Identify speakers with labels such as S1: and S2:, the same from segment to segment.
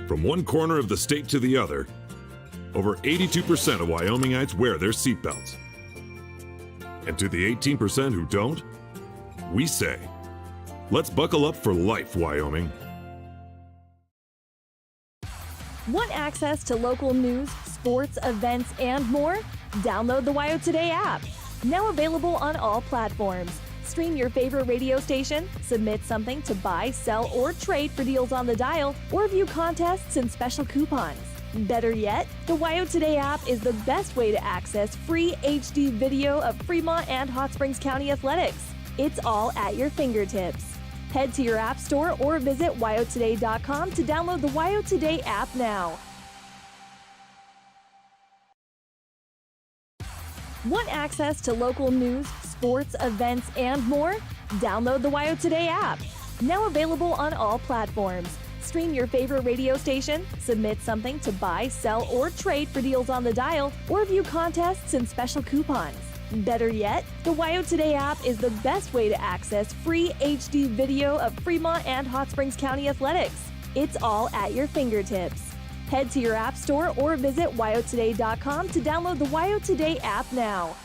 S1: From one corner of the state to the other, over 82% of Wyomingites wear their seatbelts. And to the 18% who don't, we say, let's buckle up for life, Wyoming.
S2: Want access to local news, sports, events, and more? Download the WYO Today app. Now available on all platforms. Stream your favorite radio station, submit something to buy, sell, or trade for deals on the dial, or view contests and special coupons. Better yet, the WYO Today app is the best way to access free HD video of Fremont and Hot Springs County athletics. It's all at your fingertips. Head to your app store or visit wyotoday.com to download the WYO Today app now. Want access to local news, sports, events, and more? Download the WYO Today app. Now available on all platforms. Stream your favorite radio station, submit something to buy, sell, or trade for deals on the dial, or view contests and special coupons. Better yet, the WYO Today app is the best way to access free HD video of Fremont and Hot Springs County athletics. It's all at your fingertips. Head to your app store or visit wyotoday.com to download the WYO Today app now.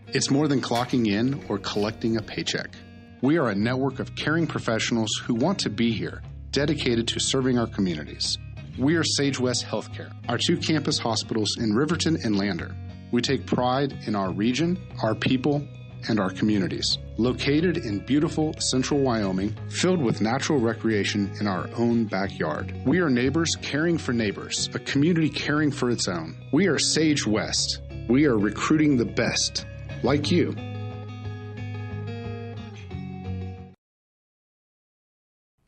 S3: It's more than clocking in or collecting a paycheck. We are a network of caring professionals who want to be here, dedicated to serving our communities. We are Sage West Healthcare, our 2 campus hospitals in Riverton and Lander. We take pride in our region, our people, and our communities. Located in beautiful central Wyoming, filled with natural recreation in our own backyard. We are neighbors caring for neighbors, a community caring for its own. We are Sage West. We are recruiting the best, like you.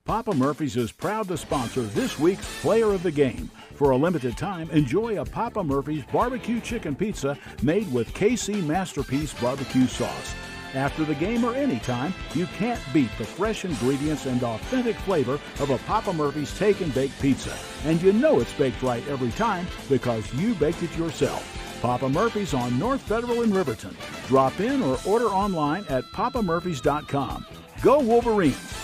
S4: Papa Murphy's is proud to sponsor this week's Player of the Game. For a limited time, enjoy a Papa Murphy's barbecue chicken pizza made with KC Masterpiece barbecue sauce. After the game or anytime, you can't beat the fresh ingredients and authentic flavor of a Papa Murphy's Take and Bake pizza. And you know it's baked right every time because you baked it yourself. Papa Murphy's on North Federal in Riverton. Drop in or order online at papamurphys.com. Go Wolverines!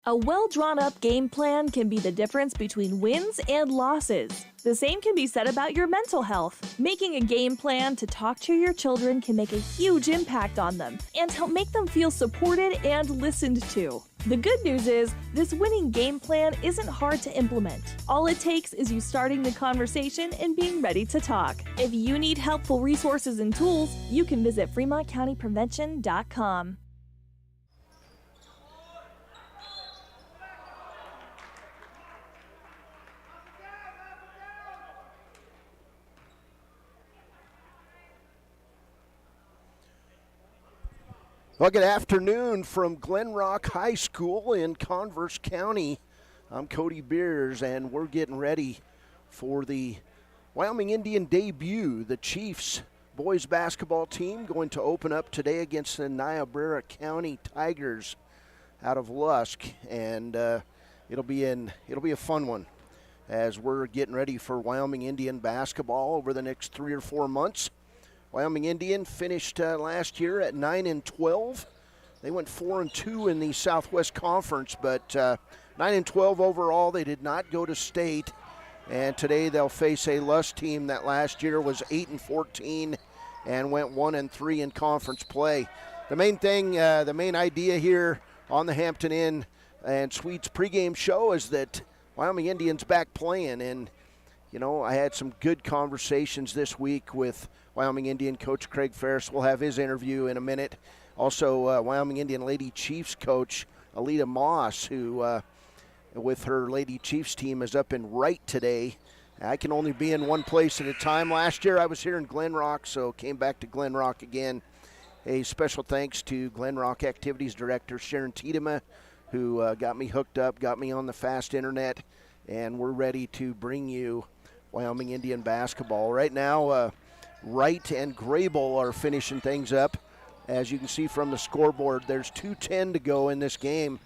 S2: A well-drawn-up game plan can be the difference between wins and losses. The same can be said about your mental health. Making a game plan to talk to your children can make a huge impact on them and help make them feel supported and listened to. The good news is, this winning game plan isn't hard to implement. All it takes is you starting the conversation and being ready to talk. If you need helpful resources and tools, you can visit FremontCountyPrevention.com.
S5: Well, good afternoon from Glenrock High School in Converse County. I'm Cody Beers, and we're getting ready for the Wyoming Indian debut. The Chiefs boys basketball team going to open up today against the Niobrara County Tigers out of Lusk, and it'll be a fun one as we're getting ready for Wyoming Indian basketball over the next 3 or 4 months. Wyoming Indian finished last year at 9-12. They went 4-2 in the Southwest Conference, but 9-12 overall. They did not go to state, and today they'll face a Lusk team that last year was 8-14 and went 1-3 in conference play. The main thing, the main idea here on the Hampton Inn and Suites pregame show is that Wyoming Indians back playing, and you know, I had some good conversations this week with Wyoming Indian coach Craig Ferris. We'll have his interview in a minute. Also, Wyoming Indian Lady Chiefs coach Alita Moss, who with her Lady Chiefs team is up in Wright today. I can only be in one place at a time. Last year I was here in Glenrock, so came back to Glenrock again. A special thanks to Glenrock Activities Director Sharon Tiedema, who got me hooked up, got me on the fast internet, and we're ready to bring you Wyoming Indian basketball. Right now, Wright and Grable are finishing things up. As you can see from the scoreboard, there's 2:10 to go in this game.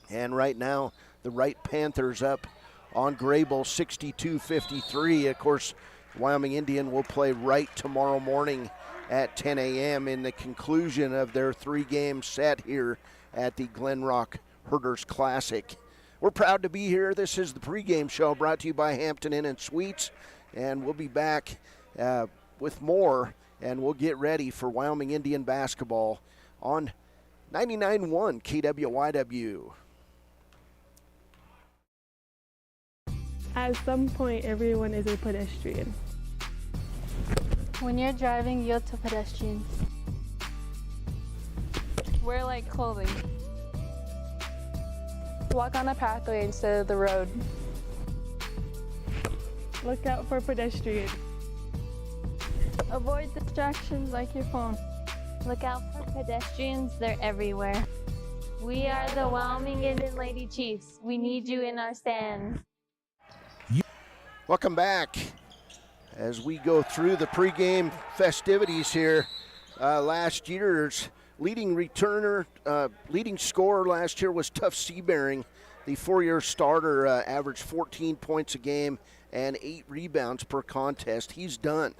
S5: And right now, the Wright Panthers up on Grable 62-53. Of course, Wyoming Indian will play Wright tomorrow morning at 10 a.m. in the conclusion of their 3-game set here at the Glenrock Herders Classic. We're proud to be here. This is the pregame show brought to you by Hampton Inn and Suites, and we'll be back with more, and we'll get ready for Wyoming Indian basketball on 99.1 KWYW.
S6: At some point, everyone is a pedestrian.
S7: When you're driving, yield to pedestrians.
S8: Wear light clothing.
S9: Walk on a pathway instead of the road.
S6: Look out for pedestrians.
S8: Avoid distractions like your phone.
S7: Look out for pedestrians, they're everywhere. We are the Wyoming Indian Lady Chiefs. We need you in our stand.
S5: Welcome back as we go through the pregame festivities here. Last year's leading scorer last year was Tuff Seabearing. The 4-year starter averaged 14 points a game and 8 rebounds per contest. He's done.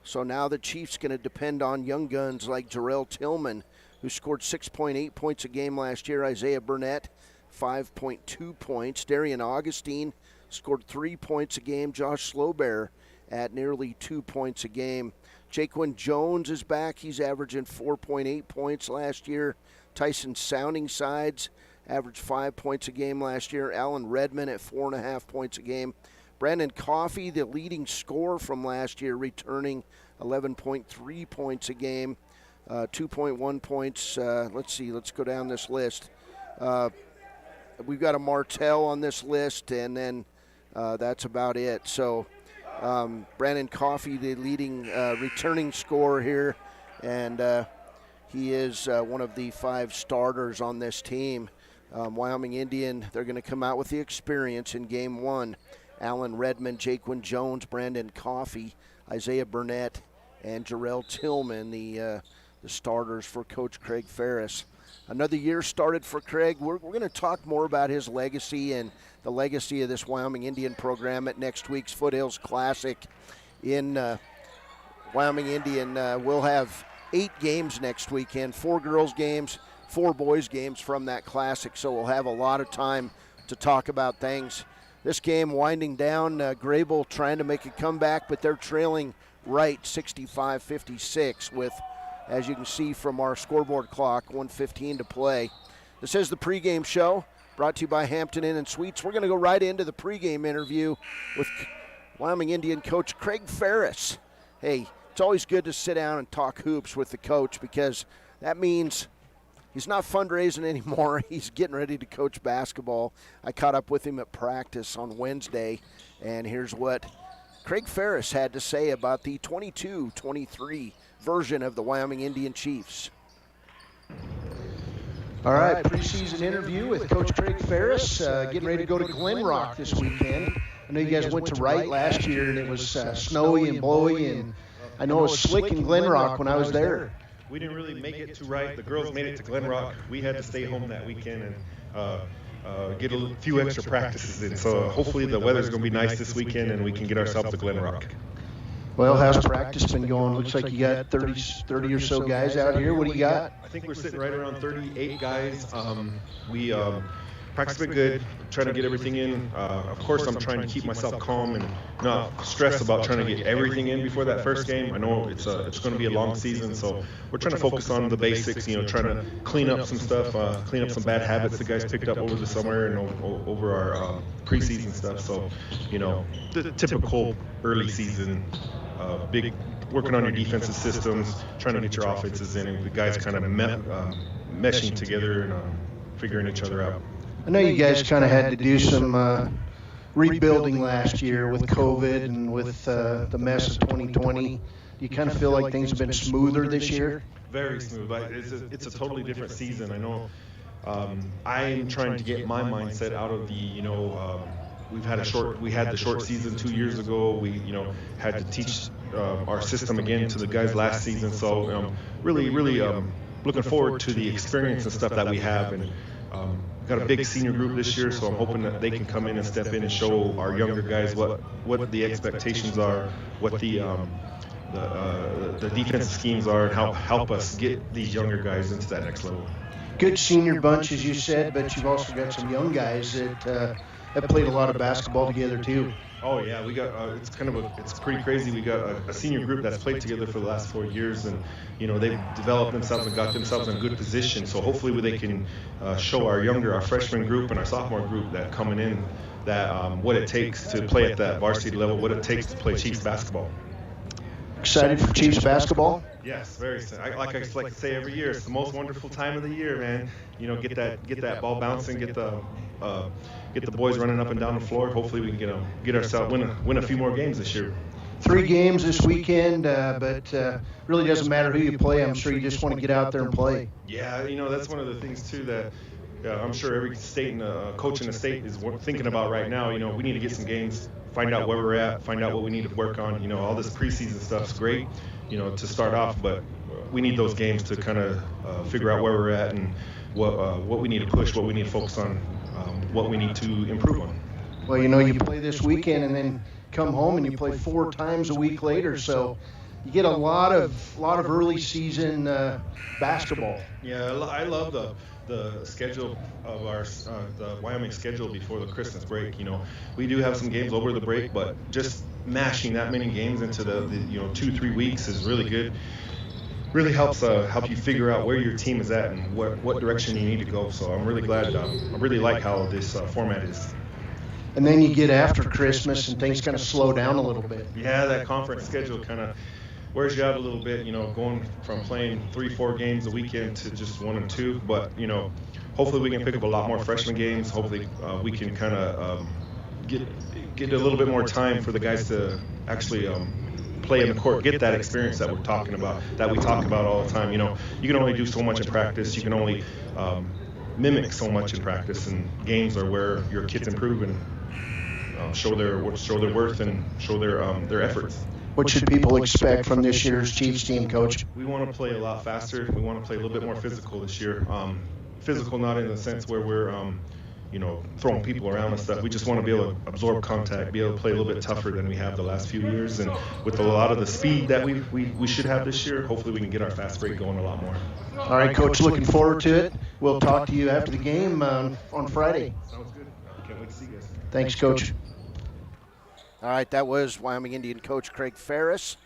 S5: So now the Chiefs going to depend on young guns like Jarrell Tillman, who scored 6.8 points a game last year. Isaiah Burnett, 5.2 points. Darian Augustine scored 3 points a game. Josh Slowbear at nearly 2 points a game. Jaquin Jones is back. He's averaging 4.8 points last year. Tyson Sounding Sides averaged 5 points a game last year. Alan Redmond at 4.5 points a game. Brandon Coffey, the leading scorer from last year, returning 11.3 points a game, 2.1 points. Let's go down this list. We've got a Martell on this list, and then that's about it. So Brandon Coffey, the leading returning scorer here, and he is one of the 5 starters on this team. Wyoming Indian, they're going to come out with the experience in game 1. Alan Redmond, Jaquin Jones, Brandon Coffey, Isaiah Burnett, and Jarrell Tillman, the starters for Coach Craig Ferris. Another year started for Craig. We're going to talk more about his legacy and the legacy of this Wyoming Indian program at next week's Foothills Classic in Wyoming Indian. We'll have 8 games next weekend, 4 girls games, 4 boys games from that Classic, so we'll have a lot of time to talk about things. This game winding down, Grable trying to make a comeback, but they're trailing right 65-56 with, as you can see from our scoreboard clock, 1:15 to play. This is the pregame show brought to you by Hampton Inn and Suites. We're going to go right into the pregame interview with Wyoming Indian coach Craig Ferris. Hey, it's always good to sit down and talk hoops with the coach because that means he's not fundraising anymore. He's getting ready to coach basketball. I caught up with him at practice on Wednesday, and here's what Craig Ferris had to say about the 22-23 version of the Wyoming Indian Chiefs.
S10: All right, preseason interview with Coach Craig Ferris, getting ready to go to Glenrock this weekend. I know you guys went to Wright last year, and it was snowy and blowy, and I know it was slick in Glenrock when I was there.
S11: We didn't really make it to Wright. The girls made it to Glenrock. We had to stay home that weekend and get a few extra practices in. So hopefully the weather's going to be nice this weekend and we can get ourselves to Glenrock.
S10: Well, how's practice been going? Looks like you got 30 or so guys out here. What do you got?
S11: I think we're sitting right around 38 guys. We practice been good, trying to get everything in. Of course, I'm trying to keep myself calm and not stress about trying to get everything in before that first game. I know it's going to be a long season, so we're trying to focus on the basics, trying to clean up some stuff, clean up some bad habits the guys picked up over the summer and over our preseason stuff. So, the typical early season, big working on your defensive systems, trying to get your offenses in, and the guys kind of meshing together and figuring each other out.
S10: I know you guys kind of had to do some rebuilding last year with COVID and with the mess of 2020. Do you kind of feel like things have been smoother this year?
S11: Very smooth. It's a totally different season. I know I'm trying to get my mindset out of the, we had the short season 2 years ago. We, had to teach our system again to the guys last season. So really looking forward to the experience and stuff that we have. And got a big senior group this year, so I'm hoping that they can come in and step in and show our younger guys what the expectations are, what the the defensive schemes are and help us get these younger guys into that next level.
S10: Good senior bunch, as you said, but you've also got some young guys that have played a lot of basketball together too.
S11: Oh yeah, we got it's pretty crazy. We got a senior group that's played together for the last 4 years, and they've developed themselves and got themselves in a good position. So hopefully they can show our freshman group and our sophomore group that coming in that what it takes to play at that varsity level, what it takes to play Chiefs basketball.
S10: Excited for Chiefs basketball?
S11: Yes, very. Like I like to say every year, it's the most wonderful time of the year, man. Get that ball bouncing, get the boys running up and down the floor. Hopefully we can get ourselves win a few more games this year.
S10: 3 games this weekend, but really doesn't matter who you play. I'm sure you just want to get out there and play.
S11: Yeah, that's one of the things too that I'm sure every state and coach in the state is thinking about right now. We need to get some games, find out where we're at, find out what we need to work on. All this preseason stuff's great, to start off, but we need those games to kind of figure out where we're at and what we need to push, what we need to focus on, what we need to improve on.
S10: Well, you play this weekend and then come home and you play 4 times a week later, so you get a lot of early season basketball.
S11: Yeah, I love the schedule of the Wyoming schedule before the Christmas break. We do have some games over the break, but just mashing that many games into the 2-3 weeks is really good. Really helps help you figure out where your team is at and what direction you need to go. So I'm really glad. I really like how this format is.
S10: And then you get after Christmas and things kind of slow down a little bit.
S11: Yeah, that conference schedule kind of wears you out a little bit, going from playing 3-4 games a weekend to just 1 and 2. But, hopefully we can pick up a lot more freshman games. Hopefully we can kind of get a little bit more time for the guys to actually play in the court, get that experience that we're talking about, that we talk about all the time. You can only do so much in practice. You can only mimic so much in practice, and games are where your kids improve and show their worth and show their efforts.
S10: What should people expect from this year's Chiefs team, Coach?
S11: We want to play a lot faster. We want to play a little bit more physical this year. Physical not in the sense where we're throwing people around and stuff. We just want to be able to absorb contact, be able to play a little bit tougher than we have the last few years. And with a lot of the speed that we should have this year, hopefully we can get our fast break going a lot more.
S10: All right, Coach, looking forward to it. We'll talk to you after the game on Friday.
S11: Sounds good. Can't wait to see you guys.
S10: Thanks, Coach.
S5: All right, that was Wyoming Indian coach Craig Ferris,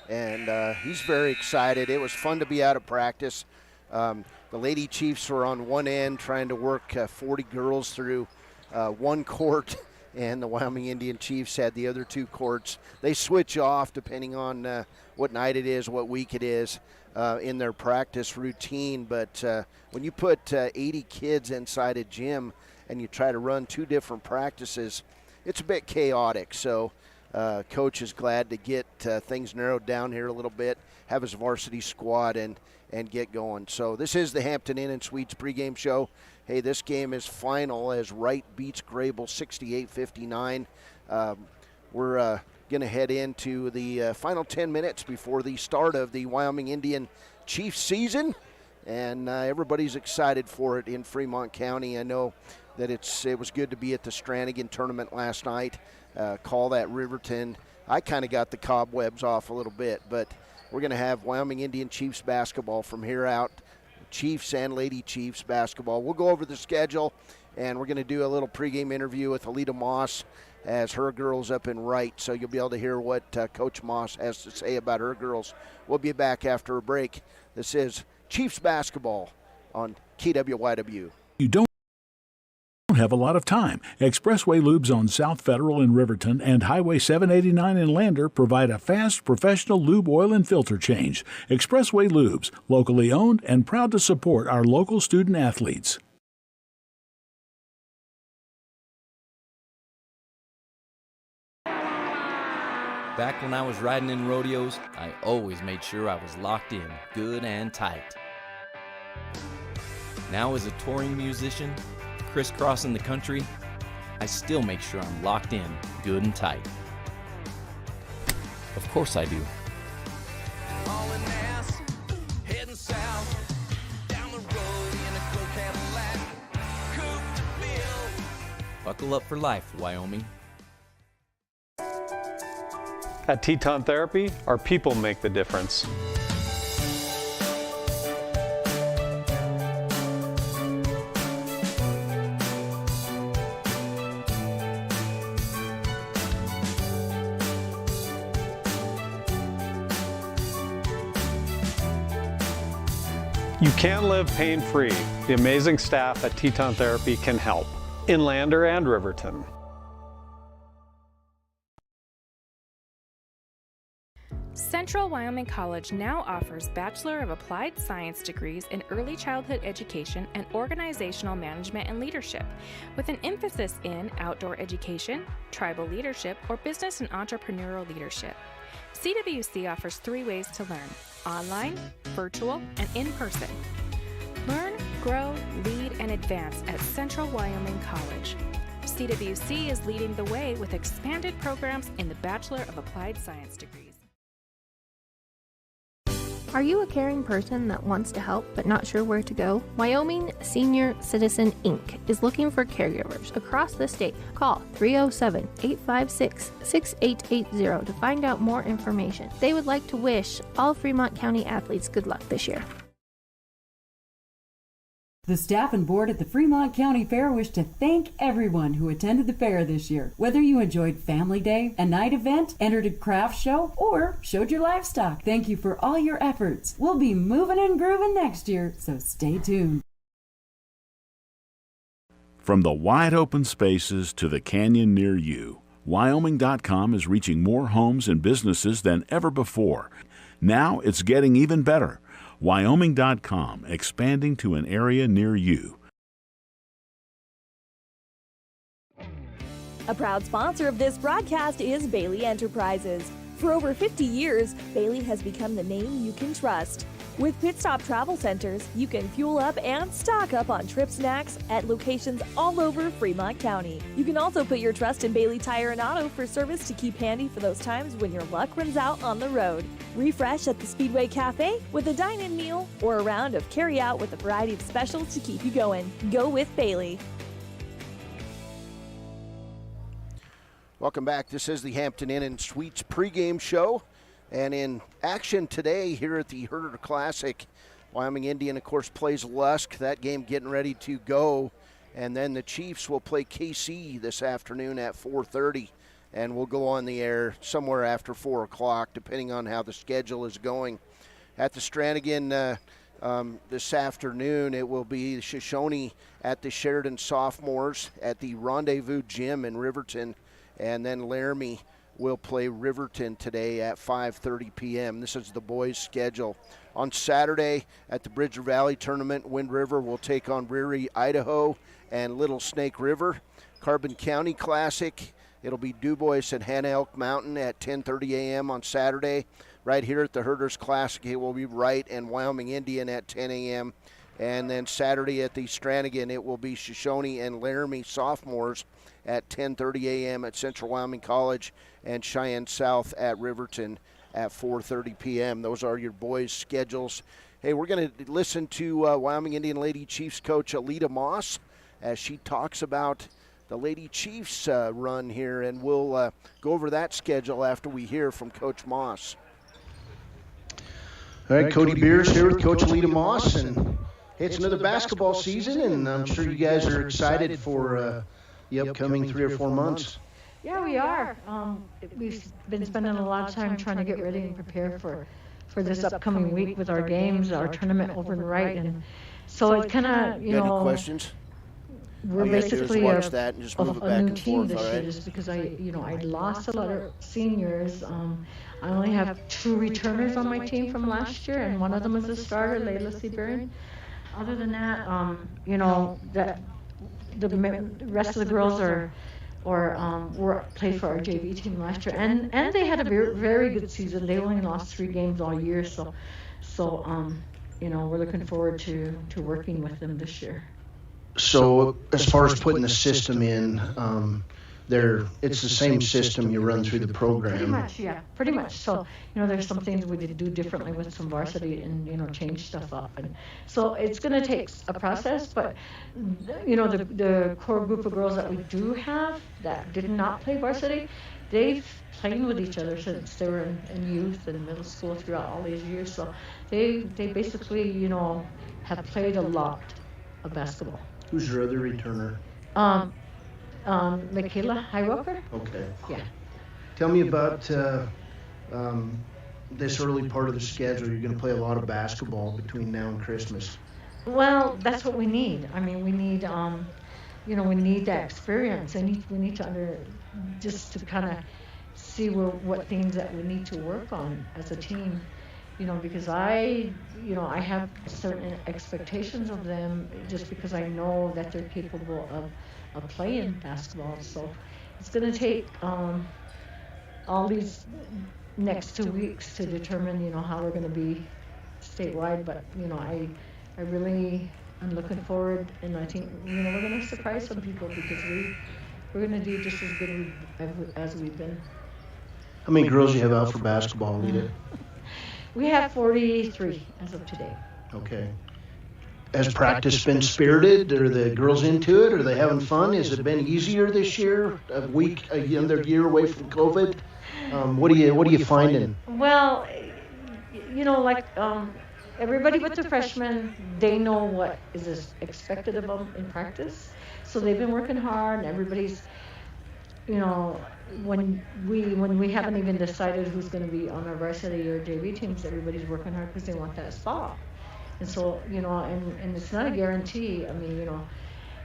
S5: and he's very excited. It was fun to be out of practice. The Lady Chiefs were on one end trying to work 40 girls through one court, and the Wyoming Indian Chiefs had the other 2 courts. They switch off depending on what night it is, what week it is in their practice routine. But when you put 80 kids inside a gym and you try to run 2 different practices, it's a bit chaotic. So Coach is glad to get things narrowed down here a little bit, have his varsity squad and get going. So this is the Hampton Inn & Suites pregame show. Hey, this game is final as Wright beats Grable 68-59. We're going to head into the final 10 minutes before the start of the Wyoming Indian Chiefs season, and everybody's excited for it in Fremont County. I know that it was good to be at the Stranigan tournament last night. Call that Riverton. I kind of got the cobwebs off a little bit, but we're going to have Wyoming Indian Chiefs basketball from here out, Chiefs and Lady Chiefs basketball. We'll go over the schedule, and we're going to do a little pregame interview with Alita Moss as her girls up in Wright, so you'll be able to hear what Coach Moss has to say about her girls. We'll be back after a break. This is Chiefs basketball on KWYW.
S4: You don't have a lot of time. Expressway Lubes on South Federal in Riverton and Highway 789 in Lander provide a fast, professional lube, oil, and filter change. Expressway Lubes, locally owned and proud to support our local student athletes.
S12: Back when I was riding in rodeos, I always made sure I was locked in, good and tight. Now as a touring musician, crisscrossing the country, I still make sure I'm locked in, good and tight. Of course I do.
S13: Hauling ass, heading south, down the road in a gold Cadillac, coupe to fill.
S12: Buckle up for life, Wyoming.
S14: At Teton Therapy, our people make the difference. You can live pain-free. The amazing staff at Teton Therapy can help. In Lander and Riverton.
S15: Central Wyoming College now offers Bachelor of Applied Science degrees in Early Childhood Education and Organizational Management and Leadership, with an emphasis in outdoor education, tribal leadership, or business and entrepreneurial leadership. CWC offers 3 ways to learn: online, virtual, and in person. Learn, grow, lead, and advance at Central Wyoming College. CWC is leading the way with expanded programs in the Bachelor of Applied Science degrees.
S16: Are you a caring person that wants to help but not sure where to go? Wyoming Senior Citizen Inc. is looking for caregivers across the state. Call 307-856-6880 to find out more information. They would like to wish all Fremont County athletes good luck this year.
S17: The staff and board at the Fremont County Fair wish to thank everyone who attended the fair this year. Whether you enjoyed Family Day, a night event, entered a craft show, or showed your livestock, thank you for all your efforts. We'll be moving and grooving next year, so stay tuned.
S4: From the wide open spaces to the canyon near you, Wyoming.com is reaching more homes and businesses than ever before. Now it's getting even better. Wyoming.com, expanding to an area near you.
S2: A proud sponsor of this broadcast is Bailey Enterprises. For over 50 years, Bailey has become the name you can trust. With Pit Stop Travel Centers, you can fuel up and stock up on trip snacks at locations all over Fremont County. You can also put your trust in Bailey Tire and Auto for service to keep handy for those times when your luck runs out on the road. Refresh at the Speedway Cafe with a dine-in meal or a round of carry-out with a variety of specials to keep you going. Go with Bailey.
S5: Welcome back. This is the Hampton Inn and Suites pregame show. And in action today here at the Herder Classic, Wyoming Indian, of course, plays Lusk. That game getting ready to go. And then the Chiefs will play KC this afternoon at 4:30. And we'll go on the air somewhere after 4 o'clock, depending on how the schedule is going. At the Stranigan this afternoon, it will be Shoshone at the Sheridan Sophomores at the Rendezvous Gym in Riverton. And then Laramie will play Riverton today at 5:30 p.m. This is the boys' schedule. On Saturday at the Bridger Valley Tournament, Wind River will take on Riri, Idaho, and Little Snake River. Carbon County Classic, it'll be DuBois at Hannah Elk Mountain at 10:30 a.m. on Saturday. Right here at the Herders Classic, it will be Wright and Wyoming Indian at 10 a.m. And then Saturday at the Stranigan, it will be Shoshone and Laramie Sophomores at 10:30 a.m. at Central Wyoming College, and Cheyenne South at Riverton at 4:30 p.m. Those are your boys' schedules. Hey, we're going to listen to Wyoming Indian Lady Chiefs coach Alita Moss as she talks about the Lady Chiefs run here, and we'll go over that schedule after we hear from Coach Moss.
S10: All right, Cody Beers here with Coach Alita Moss, and it's another basketball season, and I'm sure you guys are excited for the upcoming 3 or 4 months.
S18: Yeah, we are. We've been spending a lot of time trying to get ready and prepare for this upcoming week with our games, our tournament over in Wright, and so it's kind of, you know.
S5: Any questions?
S18: We're basically a
S5: new
S18: team this year, just because I lost a lot of seniors. I only have 2 returners on my team from last year, and one of them is a starter, Layla Seabury. Other than that, that the rest of the girls were played for our JV team last year, and they had a very, very good season. They only lost 3 games all year, so we're looking forward to working with them this year.
S10: So as far as putting the system in, it's the same system you run through the program.
S18: Pretty much, yeah, pretty much. So, there's some things we did do differently with some varsity and, change stuff up. And so it's going to take a process, but, the core group of girls that we do have that did not play varsity, they've played with each other since they were in youth and middle school throughout all these years. So they basically, have played a lot of basketball.
S10: Who's your other returner?
S18: Michaela Highwalker.
S10: Okay.
S18: Yeah.
S10: Tell me about this early part of the schedule. You're going to play a lot of basketball between now and Christmas.
S18: Well, that's what we need. I mean, we need, we need that experience. We need to just to kind of see what things that we need to work on as a team. Because I have certain expectations of them just because I know that they're capable of playing basketball. So it's going to take all these next 2 weeks to determine, how we're going to be statewide. But, I really am looking forward, and I think, we're going to surprise some people because we're going to do just as good as we've been.
S10: How many girls do you have out for basketball, Lita?
S18: We have 43 as of today.
S10: Okay. Has practice been spirited? Are the girls into it? Are they having fun? Has it been easier this year? Another year away from COVID? What are you finding?
S18: Well, everybody but the freshmen, they know what is expected of them in practice. So they've been working hard, and everybody's, when we haven't even decided who's going to be on our varsity or JV teams, everybody's working hard because they want that spot. And so, and it's not a guarantee. I mean,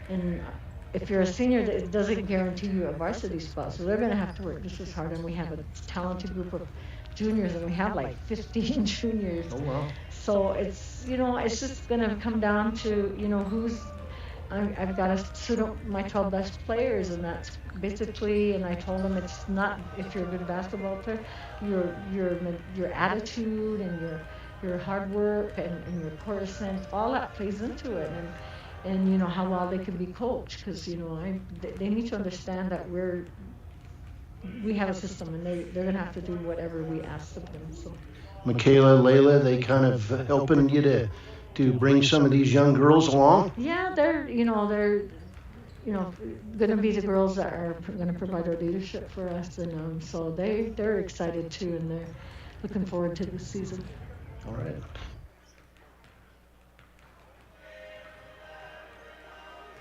S18: and if you're a senior, it doesn't guarantee you a varsity spot. So they're going to have to work just as hard. And we have a talented group of juniors, and we have like 15 juniors.
S10: Oh, wow.
S18: So it's, it's just going to come down to, who's, I've got to suit up my 12 best players, and that's basically, and I told them it's not if you're a good basketball player, your attitude and your hard work and your core sense, all that plays into it, and how well they can be coached, because they need to understand that we have a system, and they're going to have to do whatever we ask of them. So.
S10: Michaela, Layla, they kind of helping you to bring some of these young girls along?
S18: Yeah, they're going to be the girls that are going to provide our leadership for us, and so they're excited too, and they're looking forward to this season.
S10: All right.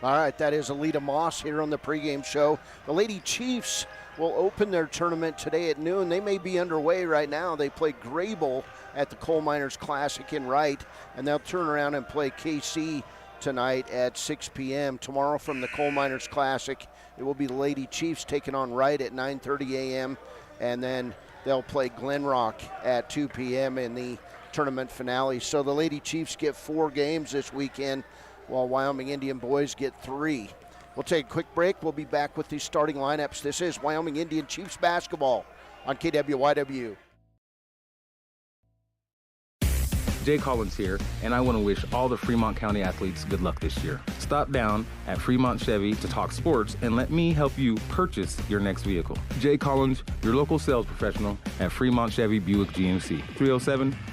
S5: All right, that is Alita Moss here on the pregame show. The Lady Chiefs will open their tournament today at noon. They may be underway right now. They play Grable at the Coal Miners Classic in Wright, and they'll turn around and play KC tonight at 6 p.m. Tomorrow from the Coal Miners Classic, it will be the Lady Chiefs taking on Wright at 9:30 a.m., and then they'll play Glenrock at 2 p.m. in the tournament finale. So the Lady Chiefs get 4 games this weekend, while Wyoming Indian boys get 3. We'll take a quick break. We'll be back with these starting lineups. This is Wyoming Indian Chiefs basketball on KWYW.
S19: Jay Collins here, and I want to wish all the Fremont County athletes good luck this year. Stop down at Fremont Chevy to talk sports and let me help you purchase your next vehicle. Jay Collins, your local sales professional at Fremont Chevy Buick GMC,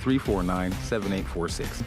S19: 307-349-7846.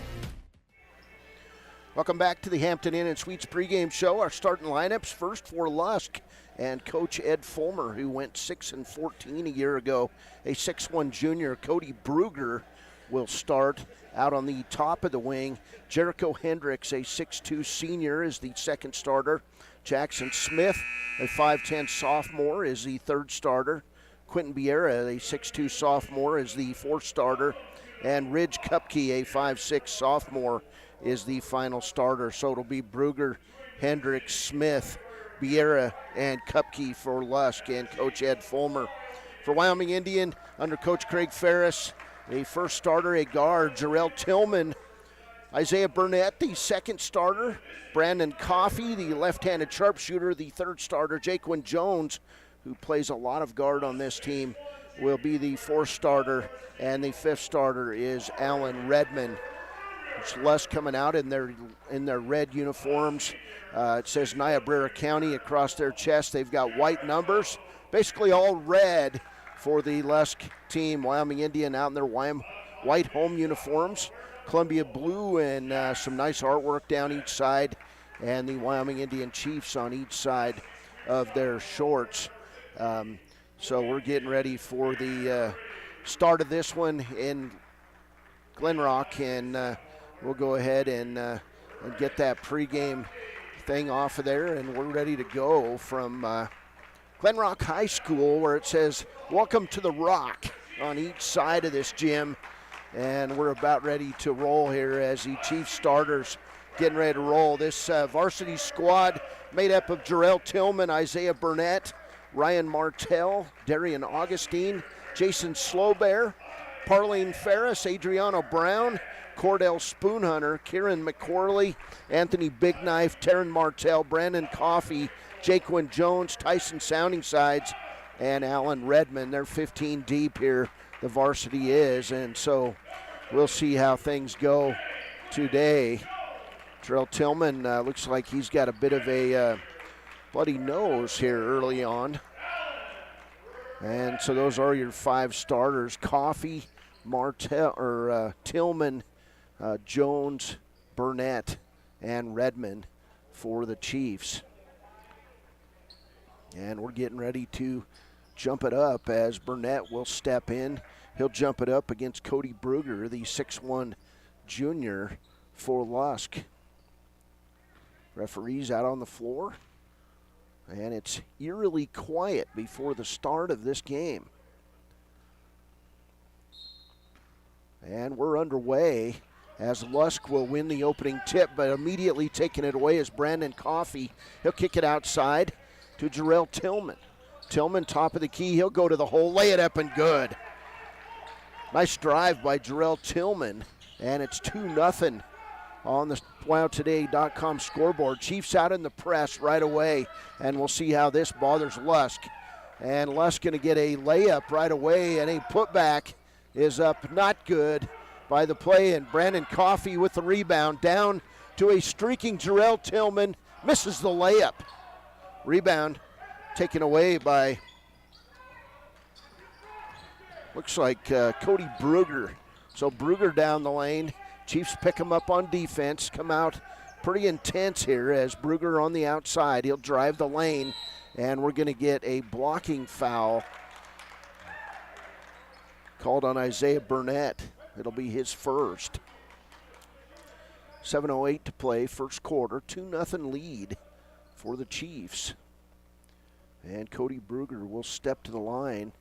S5: Welcome back to the Hampton Inn & Suites pregame show. Our starting lineups first for Lusk and Coach Ed Fulmer, who went 6-14 a year ago. A 6'1 junior, Cody Bruger, will start out on the top of the wing. Jericho Hendricks, a 6'2 senior, is the second starter. Jackson Smith, a 5'10 sophomore, is the third starter. Quentin Vieira, a 6'2 sophomore, is the fourth starter. And Ridge Kupke, a 5'6 sophomore, is the final starter. So it'll be Bruger, Hendricks, Smith, Vieira, and Kupke for Lusk and Coach Ed Fulmer. For Wyoming Indian, under Coach Craig Ferris, a first starter, a guard, Jarrell Tillman. Isaiah Burnett, the second starter. Brandon Coffey, the left-handed sharpshooter, the third starter. Jaquin Jones, who plays a lot of guard on this team, will be the fourth starter. And the fifth starter is Alan Redmond. Coach Lusk coming out in their red uniforms. It says Niobrara County across their chest. They've got white numbers, basically all red for the Lusk team. Wyoming Indian out in their white home uniforms. Columbia blue and some nice artwork down each side. And the Wyoming Indian Chiefs on each side of their shorts. So we're getting ready for the start of this one in Glenrock, and we'll go ahead and get that pregame thing off of there, and we're ready to go from Glenrock High School, where it says, "Welcome to the Rock" on each side of this gym, and we're about ready to roll here as the Chief starters getting ready to roll. This varsity squad made up of Jarrell Tillman, Isaiah Burnett, Ryan Martell, Darian Augustine, Jason Slowbear, Parlene Ferris, Adriano Brown, Cordell Spoonhunter, Kieran McCorley, Anthony Big Knife, Taryn Martell, Brandon Coffey, Jaquin Jones, Tyson Sounding Sides, and Alan Redmond. They're 15 deep here, the varsity is, and so we'll see how things go today. Jarrell Tillman looks like he's got a bit of a bloody nose here early on. And so those are your 5 starters: Coffey, Martell, or Tillman, Jones, Burnett, and Redmond for the Chiefs. And we're getting ready to jump it up as Burnett will step in. He'll jump it up against Cody Bruger, the 6'1" junior for Lusk. Referees out on the floor. And it's eerily quiet before the start of this game. And we're underway as Lusk will win the opening tip, but immediately taking it away is Brandon Coffey. He'll kick it outside to Jarrell Tillman. Tillman, top of the key, he'll go to the hole, lay it up and good. Nice drive by Jarrell Tillman, and it's 2-0 on the WyoToday.com scoreboard. Chiefs out in the press right away, and we'll see how this bothers Lusk. And Lusk going to get a layup right away, and a putback is up, not good by the play, and Brandon Coffey with the rebound down to a streaking Jarrell Tillman, misses the layup. Rebound taken away by, looks like Cody Bruger. So Bruger down the lane. Chiefs pick him up on defense, come out pretty intense here as Bruger on the outside. He'll drive the lane, and we're going to get a blocking foul called on Isaiah Burnett. It'll be his first. 7:08 to play, first quarter, 2-0 lead for the Chiefs. And Cody Bruger will step to the line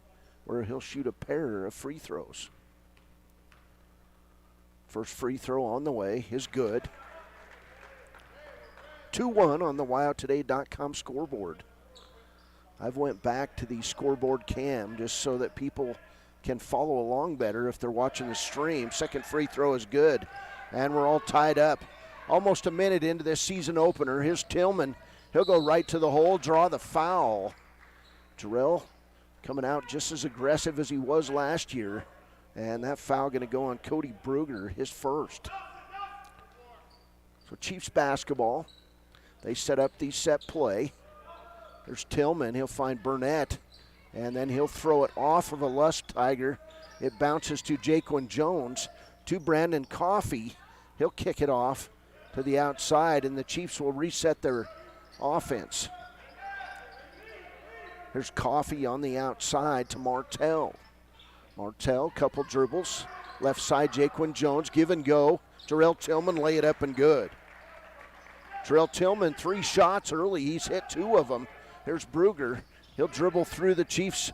S5: where he'll shoot a pair of free throws. First free throw on the way is good. 2-1 on the WyoToday.com scoreboard. I've went back to the scoreboard cam just so that people can follow along better if they're watching the stream. Second free throw is good, and we're all tied up. Almost a minute into this season opener. Here's Tillman. He'll go right to the hole, draw the foul. Jarrell coming out just as aggressive as he was last year. And that foul going to go on Cody Bruger, his first. So Chiefs basketball. They set up the set play. There's Tillman. He'll find Burnett. And then he'll throw it off of a Lusk Tiger. It bounces to Jaquin Jones, to Brandon Coffey. He'll kick it off to the outside, and the Chiefs will reset their offense. There's Coffey on the outside to Martell. Martell, couple dribbles. Left side, Jaquin Jones, give and go. Jarrell Tillman, lay it up and good. Jarrell Tillman, 3 shots early. He's hit 2 of them. Here's Bruger. He'll dribble through the Chiefs'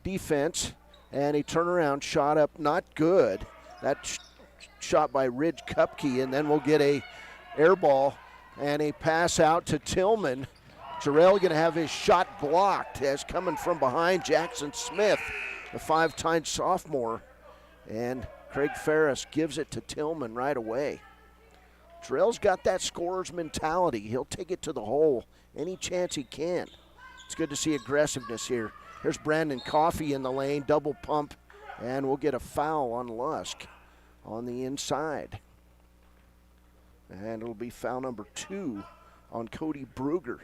S5: defense, and a turnaround shot up, not good. That shot by Ridge Kupke, and then we'll get a air ball and a pass out to Tillman. Jarrell going to have his shot blocked as coming from behind Jackson Smith, the 5-time sophomore, and Craig Ferris gives it to Tillman right away. Jarrell's got that scorer's mentality. He'll take it to the hole any chance he can. It's good to see aggressiveness here. Here's Brandon Coffey in the lane, double pump, and we'll get a foul on Lusk on the inside. And it'll be foul number 2 on Cody Bruger.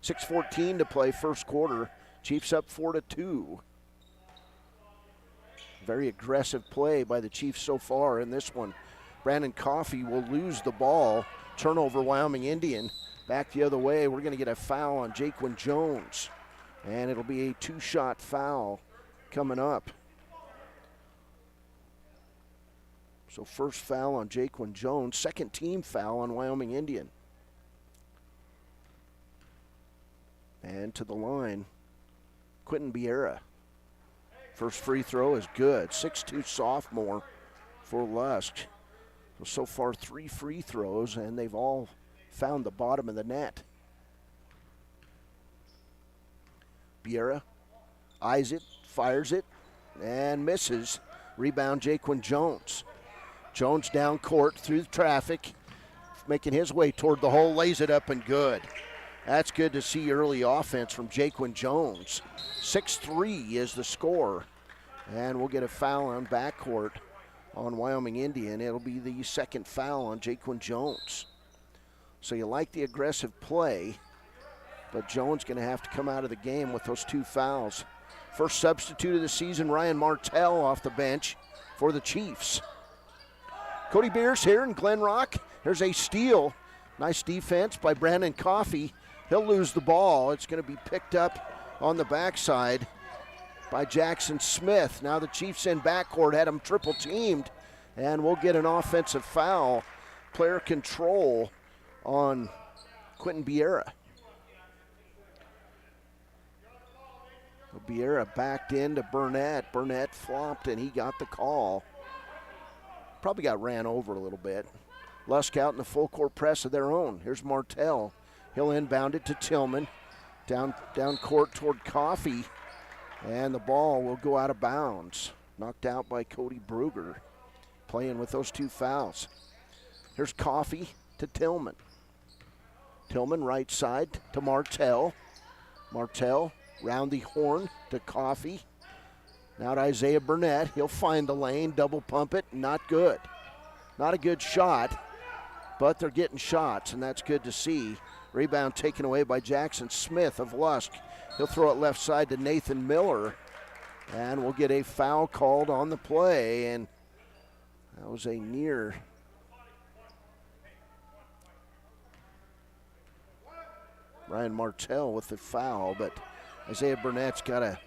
S5: 6:14 to play first quarter. Chiefs up 4-2. Very aggressive play by the Chiefs so far in this one. Brandon Coffey will lose the ball. Turnover, Wyoming Indian. Back the other way, we're going to get a foul on Jaquan Jones. And it'll be a 2-shot foul coming up. So first foul on Jaquan Jones, second team foul on Wyoming Indian. And to the line, Quentin Vieira. First free throw is good. 6'2" sophomore for Lusk. So far 3 free throws, and they've all found the bottom of the net. Vieira eyes it, fires it, and misses. Rebound, Jaquan Jones. Jones down court through the traffic, making his way toward the hole, lays it up and good. That's good to see early offense from Jaquan Jones. 6-3 is the score, and we'll get a foul on backcourt on Wyoming Indian. It'll be the second foul on Jaquan Jones. So you like the aggressive play, but Jones going to have to come out of the game with those 2 fouls. First substitute of the season, Ryan Martell off the bench for the Chiefs. Cody Beers here in Glenrock. There's a steal. Nice defense by Brandon Coffey. He'll lose the ball. It's going to be picked up on the backside by Jackson Smith. Now the Chiefs in backcourt had him triple teamed, and we'll get an offensive foul. Player control on Quentin Vieira. Vieira backed into Burnett. Burnett flopped, and he got the call. Probably got ran over a little bit. Lusk out in the full court press of their own. Here's Martell. He'll inbound it to Tillman. Down court toward Coffey. And the ball will go out of bounds. Knocked out by Cody Bruger. Playing with those 2 fouls. Here's Coffey to Tillman. Tillman right side to Martell. Martell round the horn to Coffey. Now to Isaiah Burnett. He'll find the lane, double pump it, not good. Not a good shot, but they're getting shots, and that's good to see. Rebound taken away by Jackson Smith of Lusk. He'll throw it left side to Nathan Miller, and we'll get a foul called on the play, and that was a near. Ryan Martell with the foul, but Isaiah Burnett's got to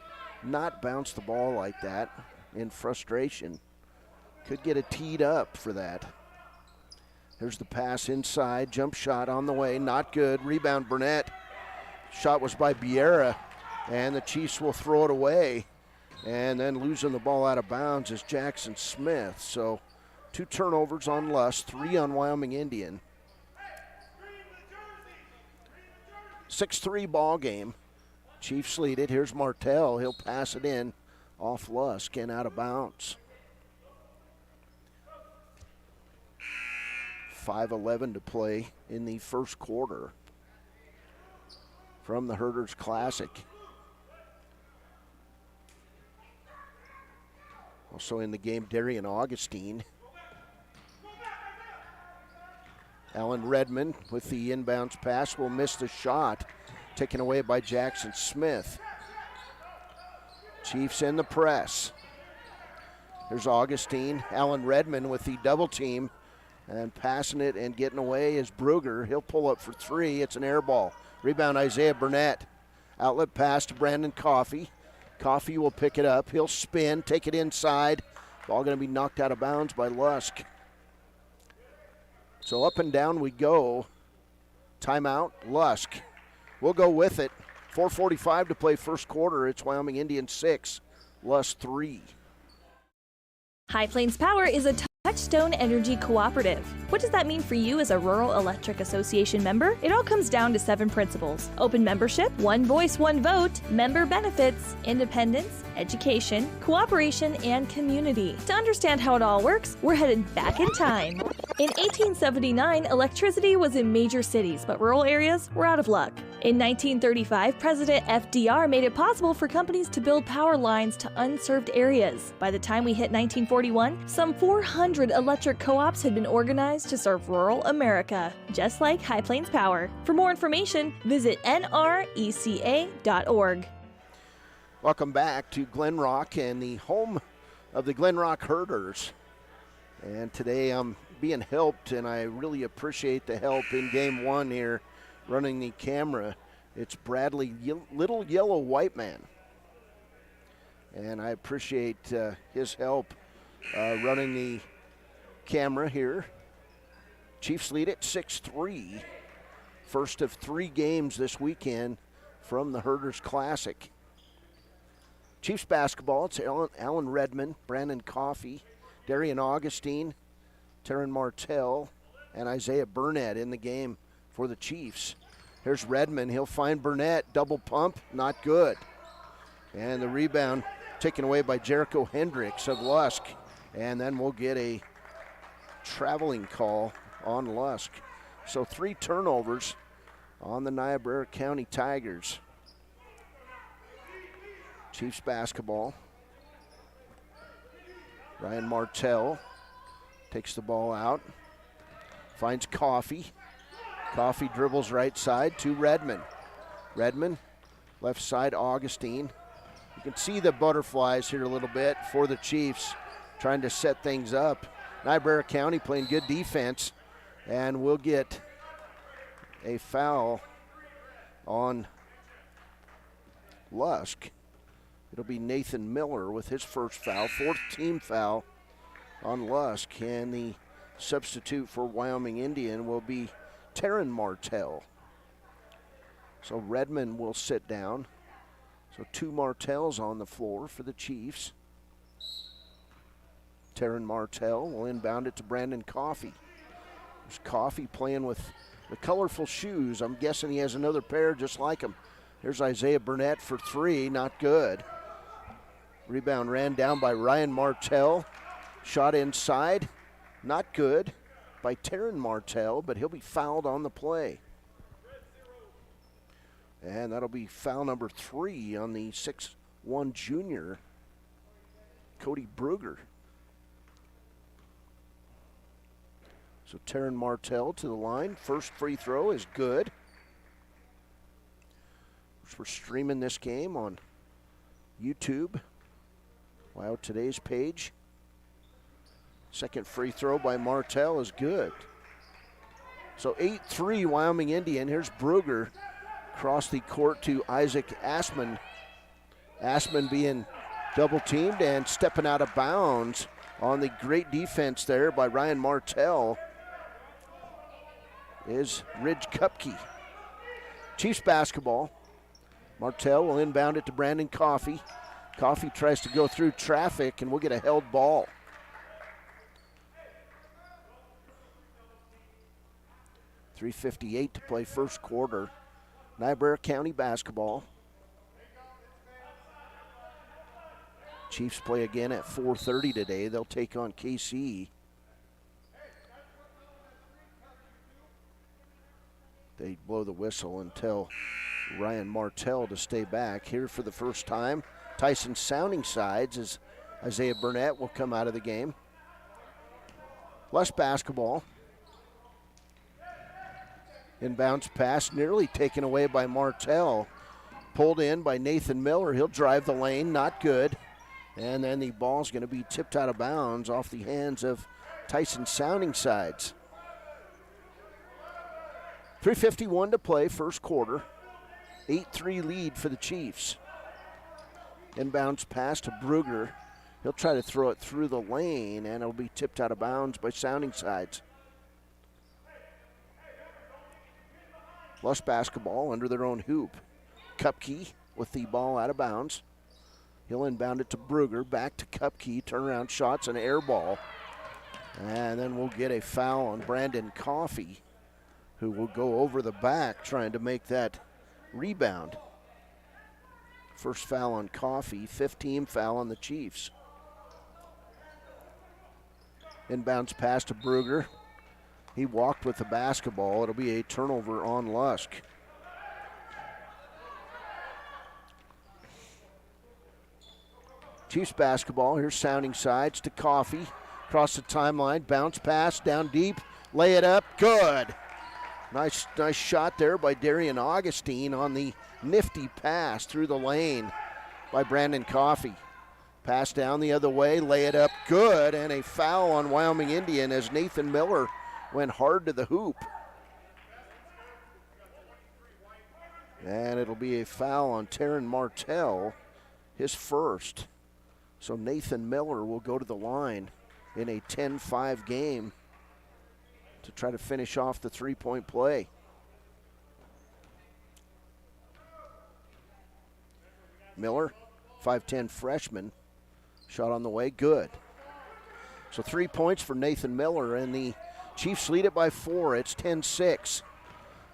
S5: not bounce the ball like that in frustration. Could get it teed up for that. There's the pass inside, jump shot on the way, not good. Rebound Burnett. Shot was by Vieira, and the Chiefs will throw it away. And then losing the ball out of bounds is Jackson Smith. So 2 turnovers on Lusk, 3 on Wyoming Indian. 6-3 ball game. Chiefs lead it. Here's Martell. He'll pass it in off Lusk and out of bounds. 5:11 to play in the first quarter from the Herders Classic. Also in the game, Darian Augustine. Alan Redmond with the inbounds pass will miss the shot, taken away by Jackson Smith. Chiefs in the press. There's Augustine. Alan Redmond with the double team. And passing it and getting away is Bruger. He'll pull up for 3. It's an air ball. Rebound Isaiah Burnett. Outlet pass to Brandon Coffey. Coffey will pick it up. He'll spin, take it inside. Ball going to be knocked out of bounds by Lusk. So up and down we go. Timeout, Lusk. We'll go with it. 4:45 to play first quarter. It's Wyoming Indians 6, Lusk 3.
S2: High Plains Power is a Touchstone Energy Cooperative. What does that mean for you as a Rural Electric Association member? It all comes down to 7 principles: open membership, one voice, one vote, member benefits, independence, education, cooperation, and community. To understand how it all works, we're headed back in time. In 1879, electricity was in major cities, but rural areas were out of luck. In 1935, President FDR made it possible for companies to build power lines to unserved areas. By the time we hit 1941, some 400 electric co-ops had been organized to serve rural America, just like High Plains Power. For more information, visit nreca.org.
S5: Welcome back to Glenrock and the home of the Glenrock Herders. And today I'm being helped, and I really appreciate the help in game one here, running the camera. It's Bradley, Little Yellow White Man. And I appreciate his help running the camera here. Chiefs lead at 6-3. First of 3 games this weekend from the Herders Classic. Chiefs basketball, it's Alan Redmond, Brandon Coffey, Darian Augustine, Taryn Martell, and Isaiah Burnett in the game for the Chiefs. Here's Redmond. He'll find Burnett. Double pump, not good. And the rebound taken away by Jericho Hendricks of Lusk. And then we'll get a traveling call on Lusk. So 3 turnovers on the Niobrara County Tigers. Chiefs basketball. Ryan Martell takes the ball out, finds Coffey. Coffey dribbles right side to Redmond. Redmond, left side, Augustine. You can see the butterflies here a little bit for the Chiefs, trying to set things up. Niobrara County playing good defense, and we'll get a foul on Lusk. It'll be Nathan Miller with his first foul, 4th team foul on Lusk. And the substitute for Wyoming Indian will be Taryn Martell. So Redmond will sit down. So 2 Martells on the floor for the Chiefs. Taryn Martell will inbound it to Brandon Coffey. There's Coffey playing with the colorful shoes. I'm guessing he has another pair just like him. Here's Isaiah Burnett for 3, not good. Rebound ran down by Ryan Martell. Shot inside, not good by Taryn Martell, but he'll be fouled on the play. And that'll be foul number 3 on the 6'1" junior, Cody Brugger. So Taryn Martell to the line. First free throw is good. We're streaming this game on YouTube. Wow, today's page. Second free throw by Martell is good. So 8-3 Wyoming Indian. Here's Brugger across the court to Isaac Assman. Assman being double teamed and stepping out of bounds on the great defense there by Ryan Martell is Ridge Kupke. Chiefs basketball. Martell will inbound it to Brandon Coffey. Coffey tries to go through traffic, and we'll get a held ball. .358 to play first quarter. Niobrara County basketball. Chiefs play again at 4:30 today. They'll take on KC. They blow the whistle and tell Ryan Martell to stay back. Here for the first time, Tyson sounding sides as Isaiah Burnett will come out of the game. Lusk basketball. Inbounds pass nearly taken away by Martell. Pulled in by Nathan Miller. He'll drive the lane, not good. And then the ball's going to be tipped out of bounds off the hands of Tyson sounding sides. 3:51 to play, first quarter. 8-3 lead for the Chiefs. Inbounds pass to Brugger. He'll try to throw it through the lane, and it'll be tipped out of bounds by sounding sides. Lusk basketball under their own hoop. Kupke with the ball out of bounds. He'll inbound it to Brugger. Back to Kupke. Turnaround shots, an air ball. And then we'll get a foul on Brandon Coffey, who will go over the back trying to make that rebound. First foul on Coffey, 5th team foul on the Chiefs. Inbounds pass to Brugger. He walked with the basketball. It'll be a turnover on Lusk. Chiefs basketball. Here's Sounding Sides to Coffee. Across the timeline. Bounce pass down deep. Lay it up. Good. Nice shot there by Darian Augustine on the nifty pass through the lane by Brandon Coffey. Pass down the other way. Lay it up. Good. And a foul on Wyoming Indian as Nathan Miller went hard to the hoop. And it'll be a foul on Taryn Martell, his first. So Nathan Miller will go to the line in a 10-5 game to try to finish off the three-point play. Miller, 5'10 freshman, shot on the way, good. So 3 points for Nathan Miller, and the Chiefs lead it by 4. It's 10-6.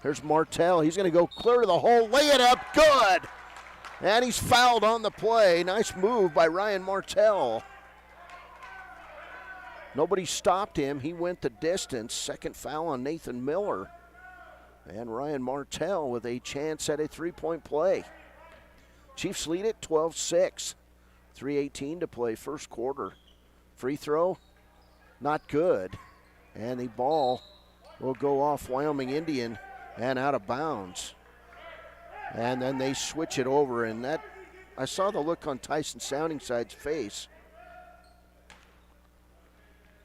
S5: There's Martell. He's going to go clear to the hole, lay it up, good. And he's fouled on the play. Nice move by Ryan Martell. Nobody stopped him. He went the distance. Second foul on Nathan Miller. And Ryan Martell with a chance at a three-point play. Chiefs lead it 12-6. 3:18 to play first quarter. Free throw, not good. And the ball will go off Wyoming Indian and out of bounds. And then they switch it over, and that, I saw the look on Tyson Soundingside's face.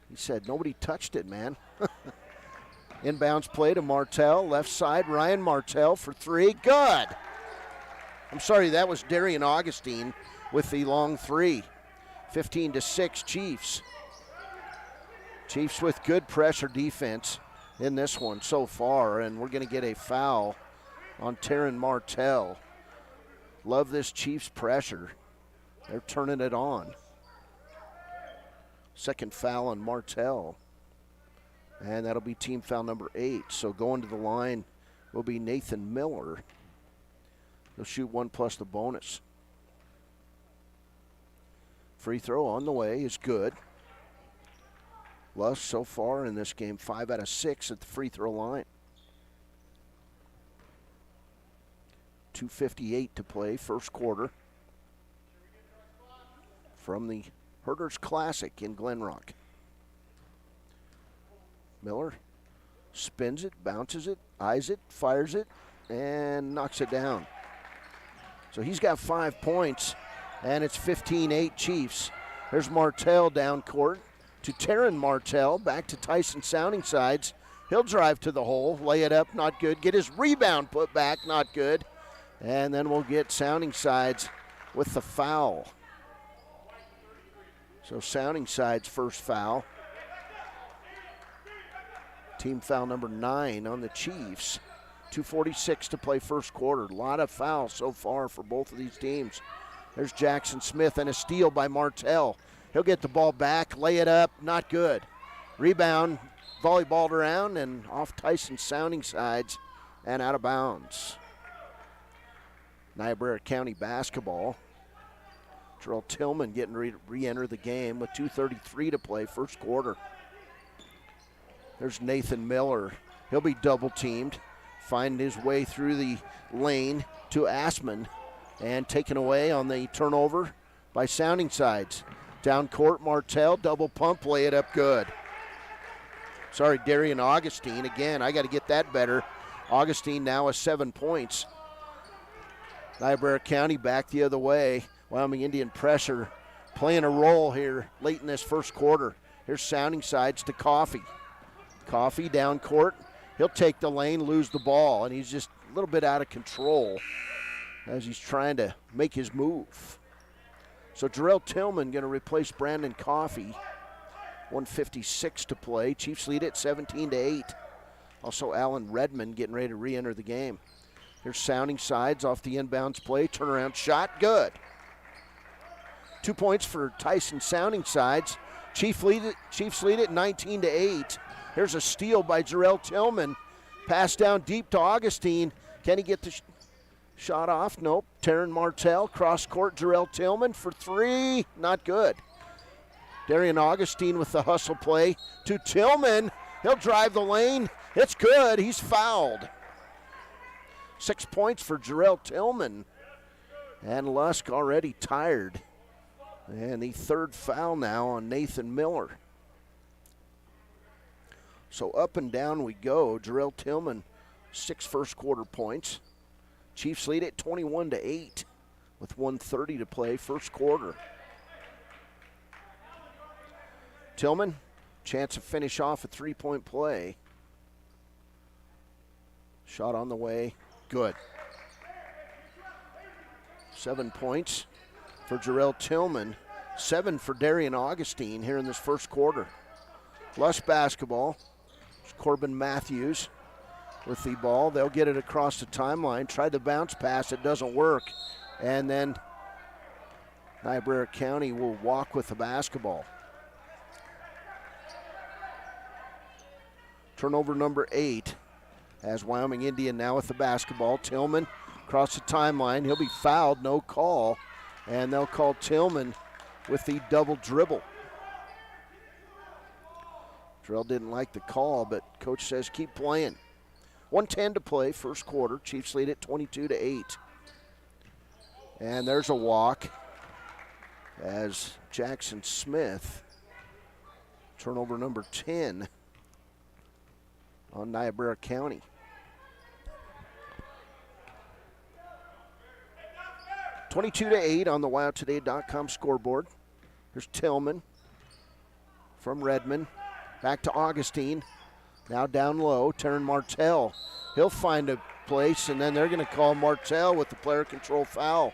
S5: He said, nobody touched it, man. Inbounds play to Martell, left side, Ryan Martell for three, good. I'm sorry, that was Darian Augustine with the long three. 15-6 Chiefs. Chiefs with good pressure defense in this one so far, and we're going to get a foul on Taryn Martell. Love this Chiefs pressure. They're turning it on. Second foul on Martell. And that'll be team foul number 8. So going to the line will be Nathan Miller. He'll shoot 1 plus the bonus. Free throw on the way is good. Lusk so far in this game, 5 out of 6 at the free throw line. 2:58 to play, first quarter. From the Herders Classic in Glenrock. Miller spins it, bounces it, eyes it, fires it, and knocks it down. So he's got 5 points, and it's 15-8 Chiefs. There's Martell down court to Taryn Martell, back to Tyson Soundingsides. He'll drive to the hole, lay it up, not good. Get his rebound put back, not good. And then we'll get Soundingsides with the foul. So Soundingsides first foul. Team foul number 9 on the Chiefs. 2:46 to play first quarter. A lot of fouls so far for both of these teams. There's Jackson Smith and a steal by Martell. He'll get the ball back, lay it up, not good. Rebound, volleyballed around and off Tyson Soundingsides and out of bounds. Niobrara County basketball. Terrell Tillman getting re-enter the game with 2:33 to play, first quarter. There's Nathan Miller. He'll be double teamed. Finding his way through the lane to Assman and taken away on the turnover by Soundingsides. Down court, Martell, double pump, lay it up good. Sorry, Darian Augustine. Again, I got to get that better. Augustine now with 7 points. Niobrara County back the other way. Wyoming Indian pressure playing a role here late in this first quarter. Here's Soundingsides to Coffee. Coffee down court. He'll take the lane, lose the ball, and he's just a little bit out of control as he's trying to make his move. So Jarrell Tillman going to replace Brandon Coffee. 1:56 to play. Chiefs lead it 17-8. Also Alan Redmond getting ready to re-enter the game. Here's Soundingsides off the inbounds play. Turnaround shot, good. 2 points for Tyson Soundingsides. Chiefs lead it 19-8. Here's a steal by Jarrell Tillman. Pass down deep to Augustine. Can he get the shot off? Nope. Taryn Martell, cross court, Jarrell Tillman for three. Not good. Darian Augustine with the hustle play to Tillman. He'll drive the lane. It's good. He's fouled. 6 points for Jarrell Tillman. And Lusk already tired. And the third foul now on Nathan Miller. So up and down we go. Jarrell Tillman, 6 first quarter points. Chiefs lead it 21-8 with 1:30 to play, first quarter. Tillman, chance to finish off a 3-point play. Shot on the way, good. 7 points for Jarrell Tillman, 7 for Darian Augustine here in this first quarter. Lusk basketball. Corbin Matthews with the ball. They'll get it across the timeline. Tried the bounce pass. It doesn't work. And then Niobrara County will walk with the basketball. Turnover number 8 as Wyoming Indian now with the basketball. Tillman across the timeline. He'll be fouled. No call. And they'll call Tillman with the double dribble. Jarrell didn't like the call, but coach says keep playing. 1:10 to play, first quarter. Chiefs lead it 22-8. And there's a walk as Jackson Smith, turnover number 10 on Niobrara County. (22-8) on the WyoToday.com scoreboard. Here's Tillman from Redmond. Back to Augustine. Now down low, Taryn Martell. He'll find a place, and then they're going to call Martell with the player control foul.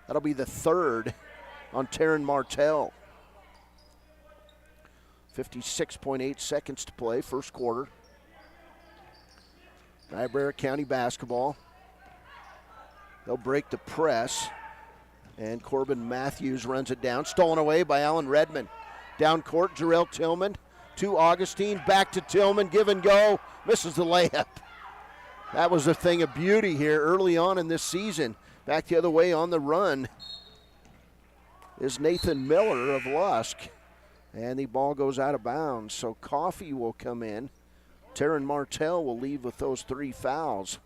S5: That'll be the third on Taryn Martell. 56.8 seconds to play, first quarter. Niobrara County basketball. They'll break the press, and Corbin Matthews runs it down. Stolen away by Alan Redmond. Down court, Jarrell Tillman to Augustine, back to Tillman, give and go, misses the layup. That was a thing of beauty here early on in this season. Back the other way on the run is Nathan Miller of Lusk, and the ball goes out of bounds. So Coffey will come in. Taryn Martell will leave with those 3 fouls.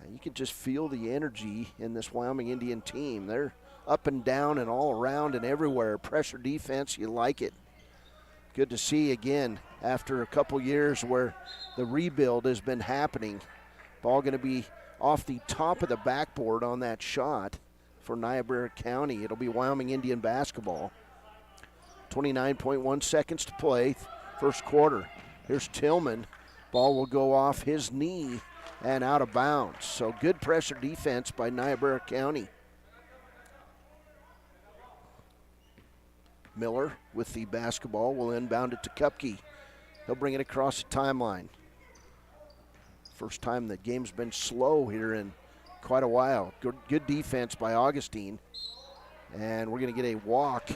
S5: And you can just feel the energy in this Wyoming Indian team. They're up and down and all around and everywhere. Pressure defense, you like it. Good to see again after a couple years where the rebuild has been happening. Ball going to be off the top of the backboard on that shot for Niobrara County. It'll be Wyoming Indian basketball. 29.1 seconds to play, first quarter. Here's Tillman. Ball will go off his knee and out of bounds. So good pressure defense by Niobrara County. Miller with the basketball will inbound it to Kupke. He'll bring it across the timeline. First time the game's been slow here in quite a while. Good defense by Augustine. And we're going to get a walk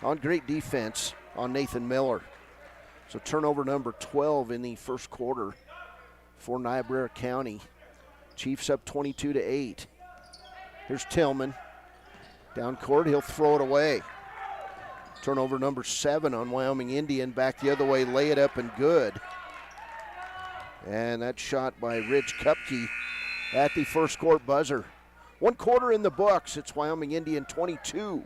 S5: on great defense on Nathan Miller. So turnover number 12 in the first quarter for Niobrara County. Chiefs up 22-8. Here's Tillman. Down court, he'll throw it away. Turnover number 7 on Wyoming Indian. Back the other way, lay it up and good. And that shot by Rich Kupke at the first court buzzer. 1 quarter in the books. It's Wyoming Indian 22.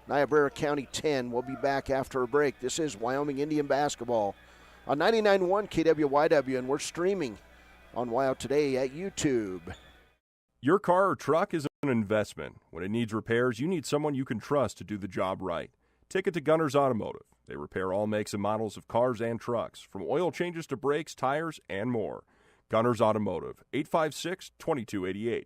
S5: Niobrara County 10. We'll be back after a break. This is Wyoming Indian basketball on 99.1 KWYW, and we're streaming on Wyo Today at YouTube.
S20: Your car or truck is an investment. When it needs repairs, you need someone you can trust to do the job right. Take it to Gunners Automotive. They repair all makes and models of cars and trucks, from oil changes to brakes, tires, and more. Gunners Automotive, 856-2288.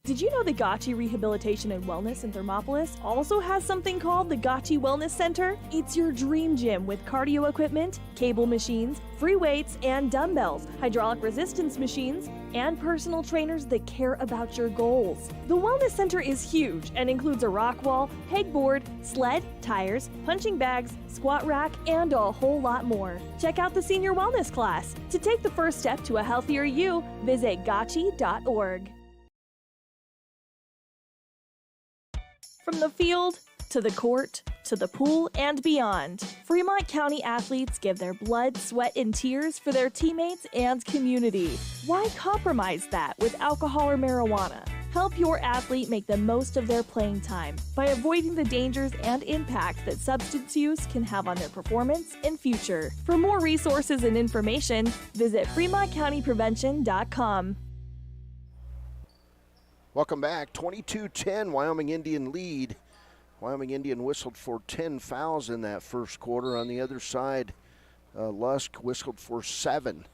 S2: Did you know the Gotchi Rehabilitation and Wellness in Thermopolis also has something called the Gotchi Wellness Center? It's your dream gym with cardio equipment, cable machines, free weights and dumbbells, hydraulic resistance machines, and personal trainers that care about your goals. The Wellness Center is huge and includes a rock wall, pegboard, sled, tires, punching bags, squat rack, and a whole lot more. Check out the Senior Wellness class. To take the first step to a healthier you, visit gotchi.org. From the field to the court to the pool and beyond. Fremont County athletes give their blood, sweat, and tears for their teammates and community. Why compromise that with alcohol or marijuana? Help your athlete make the most of their playing time by avoiding the dangers and impact that substance use can have on their performance and future. For more resources and information, visit FremontCountyPrevention.com.
S5: Welcome back. 22-10, Wyoming Indian lead. Wyoming Indian whistled for 10 fouls in that first quarter. On the other side, Lusk whistled for 7.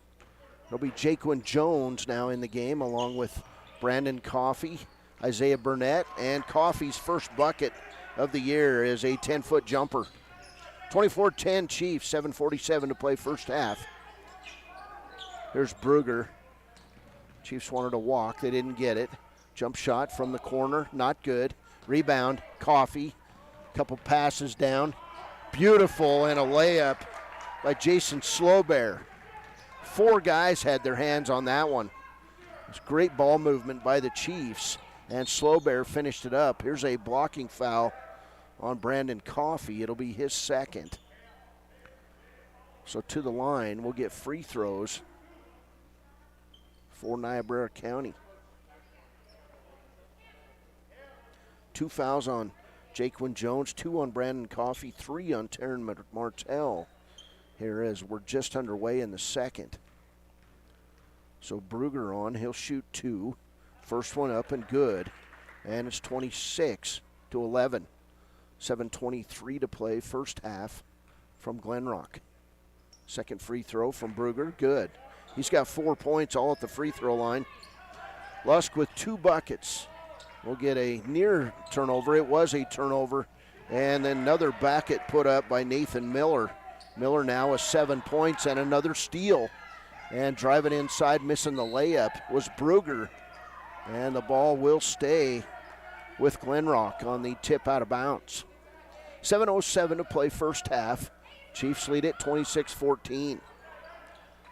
S5: It'll be Jaquin Jones now in the game, along with Brandon Coffey, Isaiah Burnett, and Coffey's first bucket of the year is a 10-foot jumper. 24-10 Chiefs, 7:47 to play first half. Here's Brugger. Chiefs wanted to walk. They didn't get it. Jump shot from the corner, not good. Rebound, Coffey. Couple passes down. Beautiful, and a layup by Jason Slowbear. 4 guys had their hands on that one. It's great ball movement by the Chiefs, and Slowbear finished it up. Here's a blocking foul on Brandon Coffey. It'll be his second. So to the line, we'll get free throws for Niobrara County. 2 fouls on Jaquin Jones, 2 on Brandon Coffey, 3 on Taryn Martell. Here as we're just underway in the second. So Brugger on, he'll shoot 2. First one up and good. And it's 26-11. 7:23 to play first half from Glenrock. Second free throw from Brugger, good. He's got 4 points all at the free throw line. Lusk with 2 buckets. We'll get a near turnover. It was a turnover. And then another bucket put up by Nathan Miller. Miller now with 7 points and another steal. And driving inside, missing the layup, was Brugger. And the ball will stay with Glenrock on the tip out of bounds. 7:07 to play first half. Chiefs lead it 26-14.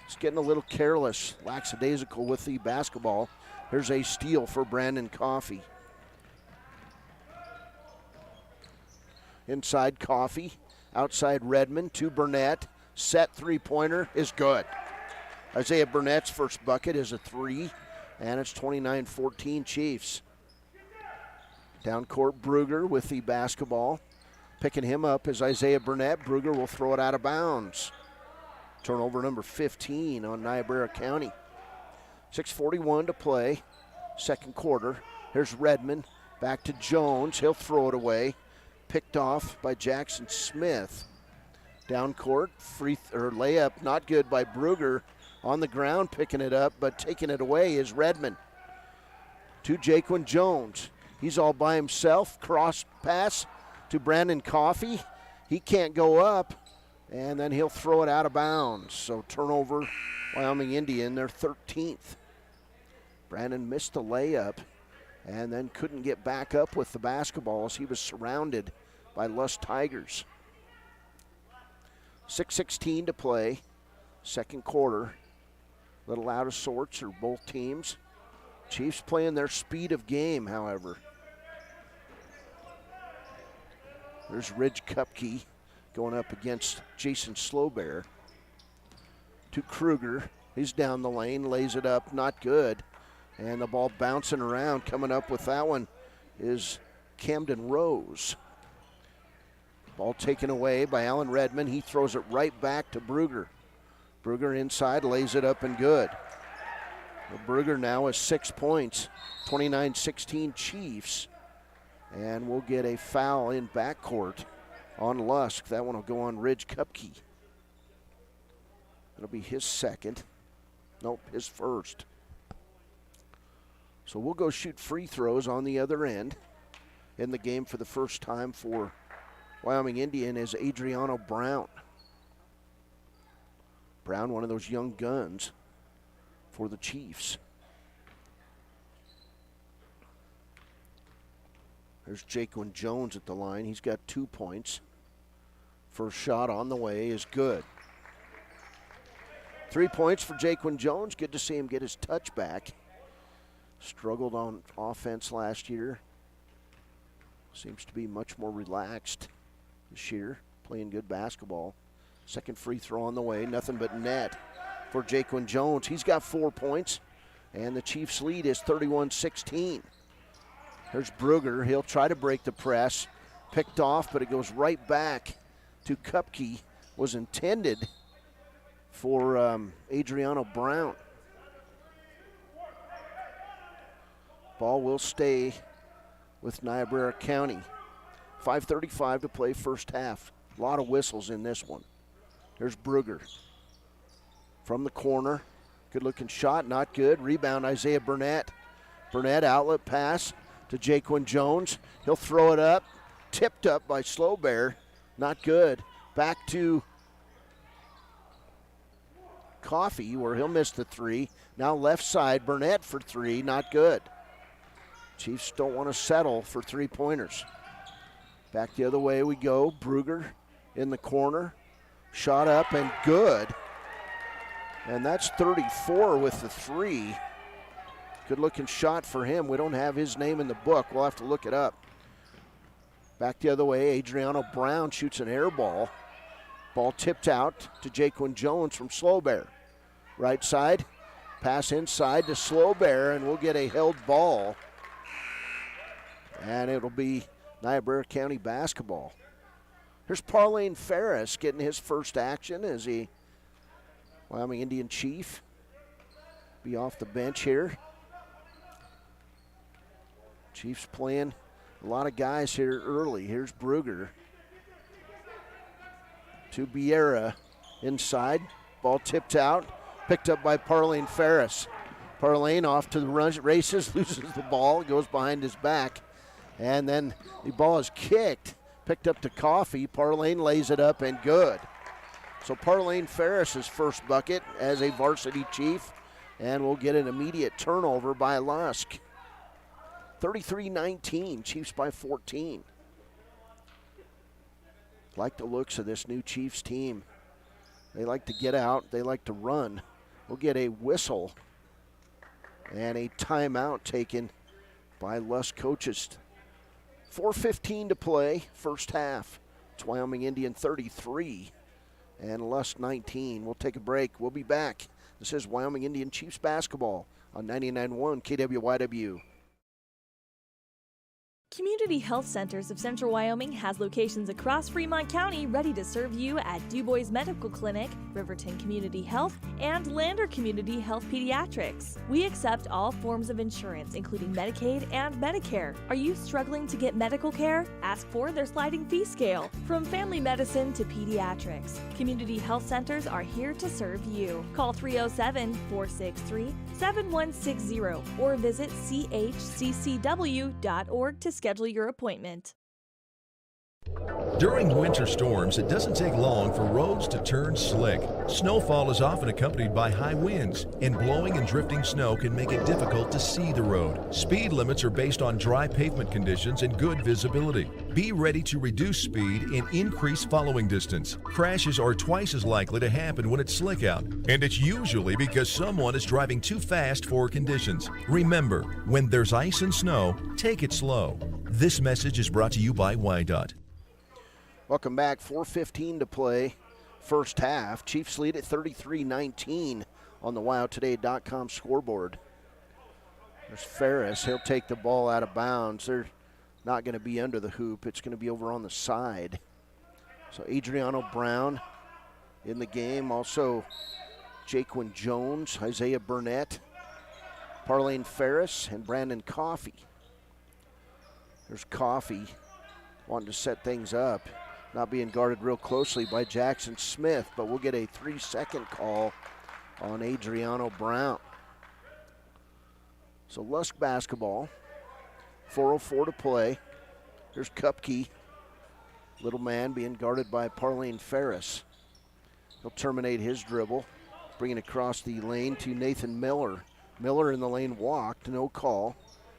S5: It's getting a little careless, lackadaisical with the basketball. Here's a steal for Brandon Coffey. Inside Coffey, outside Redmond to Burnett. Set three-pointer is good. Isaiah Burnett's first bucket is a 3, and it's 29-14 Chiefs. Down court, Brugger with the basketball. Picking him up is Isaiah Burnett. Brugger will throw it out of bounds. Turnover number 15 on Niobrara County. 6:41 to play, second quarter. Here's Redmond, back to Jones. He'll throw it away. Picked off by Jackson Smith. Down court, layup, not good by Brugger. On the ground, picking it up, but taking it away is Redmond. To Jaquin Jones. He's all by himself. Cross pass to Brandon Coffey. He can't go up, and then he'll throw it out of bounds. So turnover, Wyoming Indian, their 13th. Brandon missed the layup and then couldn't get back up with the basketball as he was surrounded by Lusk Tigers. 6:16 to play, second quarter. Little out of sorts are both teams. Chiefs playing their speed of game, however. There's Ridge Kupke going up against Jason Slowbear. To Kruger. He's down the lane, lays it up, not good. And the ball bouncing around. Coming up with that one is Camden Rose. Ball taken away by Alan Redmond. He throws it right back to Brugger. Brugger inside, lays it up and good. Well, Brugger now has 6 points, 29-16 Chiefs. And we'll get a foul in backcourt on Lusk. That one will go on Ridge Kupke. It'll be his second. Nope, his first. So we'll go shoot free throws on the other end. In the game for the first time for Wyoming Indian is Adriano Brown. Brown, one of those young guns for the Chiefs. There's Jaquin Jones at the line. He's got 2 points. First shot on the way is good. 3 points for Jaquin Jones. Good to see him get his touch back. Struggled on offense last year. Seems to be much more relaxed this year, playing good basketball. Second free throw on the way, nothing but net for Jaquan Jones. He's got 4 points, and the Chiefs' lead is 31-16. There's Brugger. He'll try to break the press. Picked off, but it goes right back to Kupke. Was intended for Adriano Brown. Ball will stay with Niobrara County. 5:35 to play first half. A lot of whistles in this one. There's Brugger from the corner. Good-looking shot, not good. Rebound, Isaiah Burnett. Burnett outlet pass to Jaquan Jones. He'll throw it up. Tipped up by Slow Bear. Not good. Back to Coffee, where he'll miss the three. Now left side, Burnett for three. Not good. Chiefs don't want to settle for three-pointers. Back the other way we go. Brugger in the corner. Shot up and good. And that's 34 with the three. Good-looking shot for him. We don't have his name in the book. We'll have to look it up. Back the other way, Adriano Brown shoots an air ball. Ball tipped out to Jaquan Jones from Slow Bear. Right side, pass inside to Slow Bear, and we'll get a held ball. And it'll be Niobrara County basketball. Here's Parlane Ferris getting his first action as a Wyoming Indian Chief. Be off the bench here. Chiefs playing a lot of guys here early. Here's Brugger to Biera inside. Ball tipped out, picked up by Parlane Ferris. Parlane off to the races, loses the ball, goes behind his back. And then the ball is kicked, picked up to Coffee. Parlane lays it up and good. So Parlane Ferris' first bucket as a varsity Chief, and we'll get an immediate turnover by Lusk. 33-19, Chiefs by 14. Like the looks of this new Chiefs team. They like to get out, they like to run. We'll get a whistle and a timeout taken by Lusk coaches. 4:15 to play, first half. It's Wyoming Indian 33 and Lusk 19. We'll take a break. We'll be back. This is Wyoming Indian Chiefs basketball on 99.1 KWYW.
S2: Community Health Centers of Central Wyoming has locations across Fremont County ready to serve you at Du Bois Medical Clinic, Riverton Community Health, and Lander Community Health Pediatrics. We accept all forms of insurance, including Medicaid and Medicare. Are you struggling to get medical care? Ask for their sliding fee scale. From family medicine to pediatrics, Community Health Centers are here to serve you. Call 307-463-7160 or visit chccw.org to schedule your appointment.
S21: During winter storms, it doesn't take long for roads to turn slick. Snowfall is often accompanied by high winds, and blowing and drifting snow can make it difficult to see the road. Speed limits are based on dry pavement conditions and good visibility. Be ready to reduce speed and increase following distance. Crashes are twice as likely to happen when it's slick out, and it's usually because someone is driving too fast for conditions. Remember, when there's ice and snow, take it slow. This message is brought to you by WYDOT.
S5: Welcome back. 4:15 to play, first half. Chiefs lead at 33-19 on the WyoToday.com scoreboard. There's Ferris. He'll take the ball out of bounds. They're not going to be under the hoop. It's going to be over on the side. So Adriano Brown in the game. Also Jaquan Jones, Isaiah Burnett, Parlane Ferris, and Brandon Coffey. There's Coffey wanting to set things up. Not being guarded real closely by Jackson Smith, but we'll get a 3-second call on Adriano Brown. So Lusk basketball, 4:04 to play. Here's Kupke, little man being guarded by Parlane Ferris. He'll terminate his dribble, bring it across the lane to Nathan Miller. Miller in the lane walked, no call.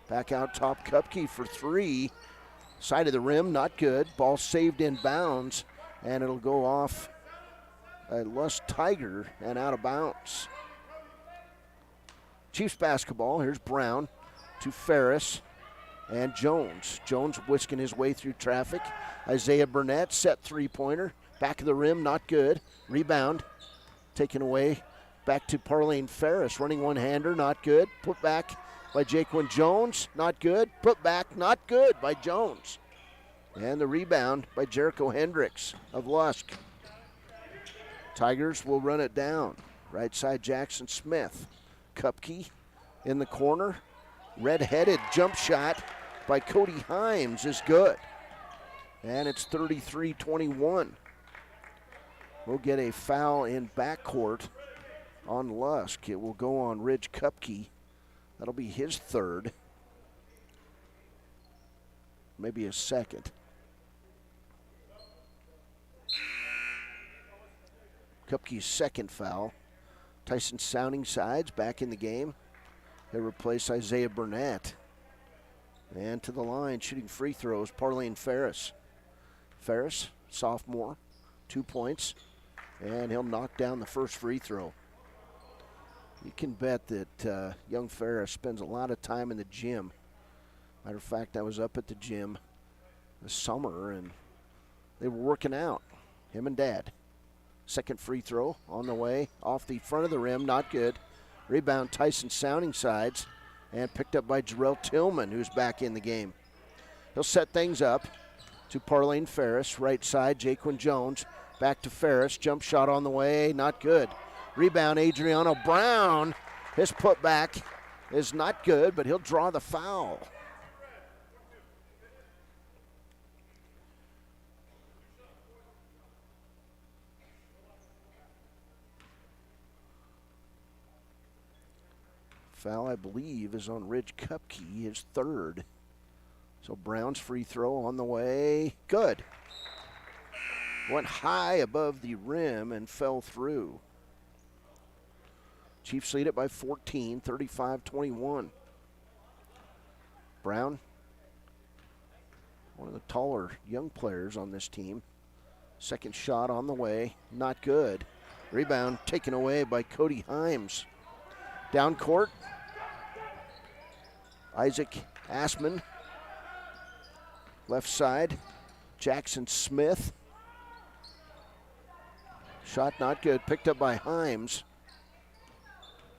S5: Back out top, Kupke for three. Side of the rim, not good. Ball saved in bounds, and it'll go off a Lusk Tiger and out of bounds. Chiefs basketball. Here's Brown to Ferris. and Jones. Jones whisking his way through traffic. Isaiah Burnett, set three-pointer. Back of the rim, not good. Rebound taken away. Back to Parlene Ferris, running one-hander, not good. Put back by Jaquan Jones, not good. Put back, not good by Jones. And the rebound by Jericho Hendricks of Lusk. Tigers will run it down. Right side, Jackson Smith. Kupke in the corner. Red-headed jump shot by Cody Himes is good. And it's 33-21. We'll get a foul in backcourt on Lusk. It will go on Ridge Kupke. That'll be his third. Maybe his second. Kupke's second foul. Tyson Sounding Sides back in the game. They replace Isaiah Burnett. And to the line, shooting free throws, Parlene Ferris. Ferris, sophomore, 2 points. And he'll knock down the first free throw. You can bet that young Ferris spends a lot of time in the gym. Matter of fact, I was up at the gym this summer, and they were working out, him and Dad. Second free throw on the way, off the front of the rim, not good. Rebound, Tyson Sounding Sides, and picked up by Jarrell Tillman, who's back in the game. He'll set things up to Parlene Ferris, right side, Jaquan Jones. Back to Ferris, jump shot on the way, not good. Rebound, Adriano Brown. His putback is not good, but he'll draw the foul. Foul, I believe, is on Ridge Kupke, his third. So Brown's free throw on the way, good. Went high above the rim and fell through. Chiefs lead it by 14, 35-21. Brown, one of the taller young players on this team. Second shot on the way, not good. Rebound taken away by Cody Himes. Down court, Isaac Assman. Left side, Jackson Smith. Shot not good, picked up by Himes.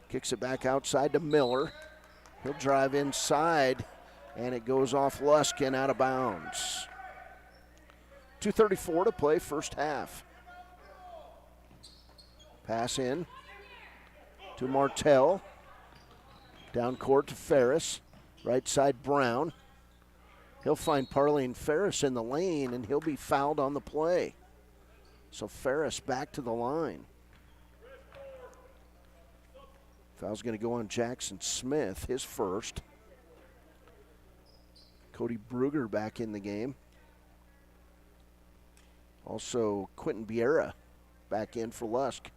S5: Kicks it back outside to Miller. He'll drive inside, and it goes off Lusk and out of bounds. 2:34 to play, first half. Pass in to Martell. Down court to Ferris. Right side, Brown. He'll find Parlene Ferris in the lane, and he'll be fouled on the play. So Ferris back to the line. Foul's going to go on Jackson Smith, his first. Cody Brugger back in the game. Also, Quentin Biera back in for Lusk.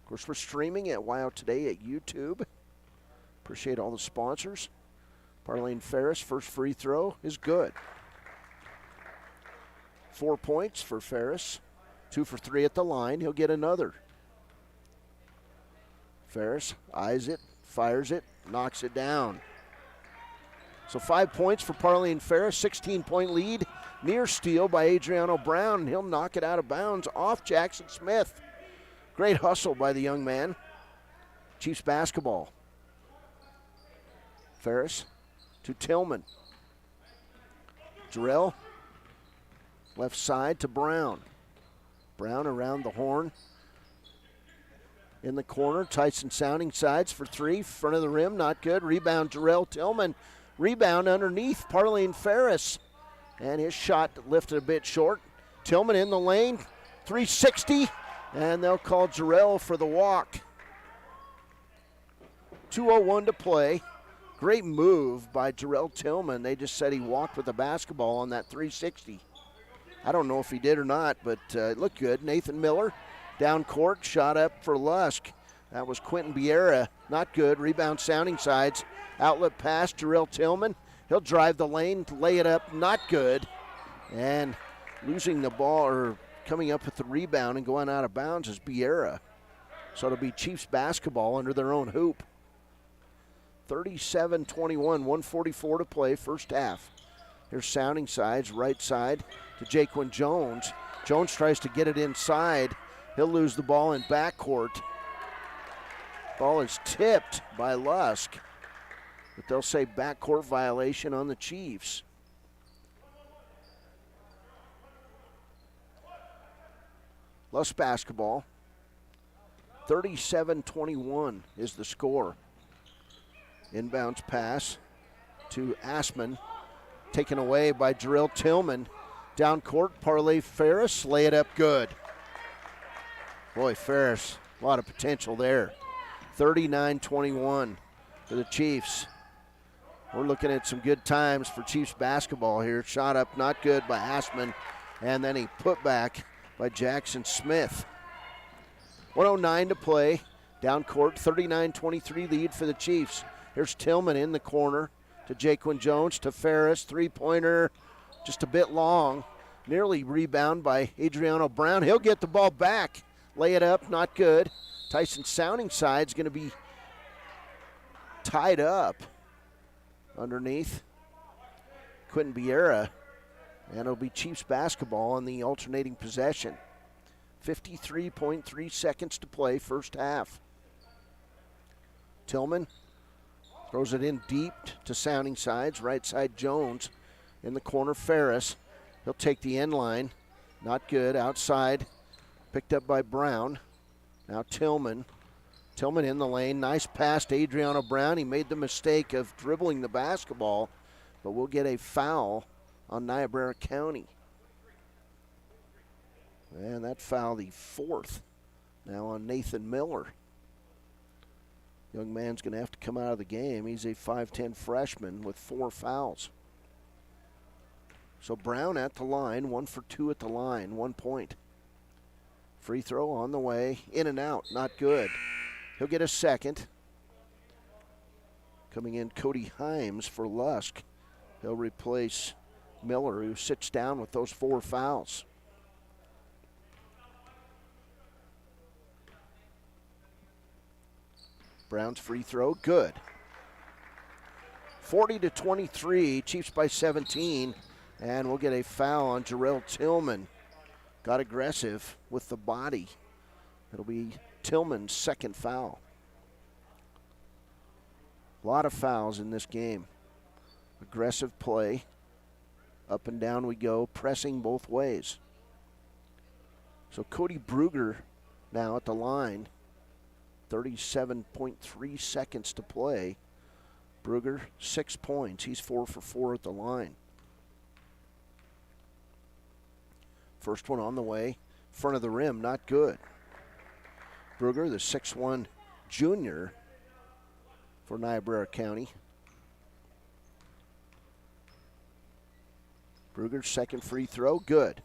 S5: Of course, we're streaming at WYO Today at YouTube. Appreciate all the sponsors. Parlene Ferris, first free throw is good. 4 points for Ferris. 2 for 3 at the line. He'll get another. Ferris eyes it, fires it, knocks it down. So 5 points for Parlene Ferris, 16-point lead. Near steal by Adriano Brown, and he'll knock it out of bounds off Jackson Smith. Great hustle by the young man. Chiefs basketball. Ferris to Tillman. Jarrell, left side to Brown. Brown around the horn. In the corner, Tyson Sounding Sides for 3. Front of the rim, not good. Rebound, Jarrell Tillman. Rebound underneath, Parlene Ferris. And his shot lifted a bit short. Tillman in the lane, 360. And they'll call Jarrell for the walk. 2:01 to play. Great move by Jarrell Tillman. They just said he walked with the basketball on that 360. I don't know if he did or not, but it looked good. Nathan Miller. Down court, shot up for Lusk. That was Quentin Biera. Not good. Rebound, Sounding Sides. Outlet pass, Jarrell Tillman. He'll drive the lane, lay it up. Not good. And losing the ball, or coming up with the rebound and going out of bounds, is Biera. So it'll be Chiefs basketball under their own hoop. 37-21, 1:44 to play, first half. Here's Sounding Sides, right side to Jaquan Jones. Jones tries to get it inside. He'll lose the ball in backcourt. Ball is tipped by Lusk, but they'll say backcourt violation on the Chiefs. Lusk basketball. 37-21 is the score. Inbounds pass to Assman, taken away by Jarrell Tillman. Down court, Parlay Ferris, lay it up good. Boy, Ferris, a lot of potential there. 39-21 for the Chiefs. We're looking at some good times for Chiefs basketball here. Shot up, not good by Assman, and then he put back by Jackson Smith. 1:09 to play. Down court, 39-23 lead for the Chiefs. Here's Tillman in the corner to Jaquan Jones, to Ferris. Three-pointer, just a bit long. Nearly rebound by Adriano Brown. He'll get the ball back. Lay it up, not good. Tyson Sounding Side's going to be tied up underneath Quentin Vieira. And it'll be Chiefs basketball on the alternating possession. 53.3 seconds to play, first half. Tillman throws it in deep to Sounding Sides. Right side Jones. In the corner, Ferris. He'll take the end line. Not good. Outside. Picked up by Brown. Now Tillman. Tillman in the lane. Nice pass to Adriano Brown. He made the mistake of dribbling the basketball, but we'll get a foul on Niobrara County. And that foul, the fourth, now on Nathan Miller. Young man's going to have to come out of the game. He's a 5'10 freshman with 4 fouls. So Brown at the line, 1 for 2 at the line, 1 point. Free throw on the way, in and out, not good. He'll get a second. Coming in, Cody Himes for Lusk. He'll replace Miller, who sits down with those 4 fouls. Brown's free throw, good. 40-23, Chiefs by 17, and we'll get a foul on Jarrell Tillman. Got aggressive with the body. It'll be Tillman's second foul. A lot of fouls in this game. Aggressive play. Up and down we go, pressing both ways. So Cody Brugger now at the line. 37.3 seconds to play. Brugger, 6 points. He's 4 for 4 at the line. First one on the way. Front of the rim, not good. Brugger, the 6'1 junior for Niobrara County. Brugger's second free throw, good.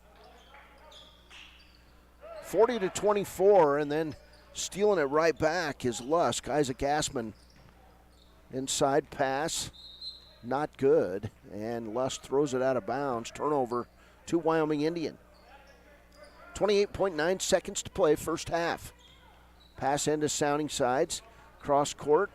S5: 40-24, and then stealing it right back is Lusk. Isaac Assman. Inside pass, not good. And Lusk throws it out of bounds. Turnover to Wyoming Indian. 28.9 seconds to play, first half. Pass into Sounding Sides. Cross court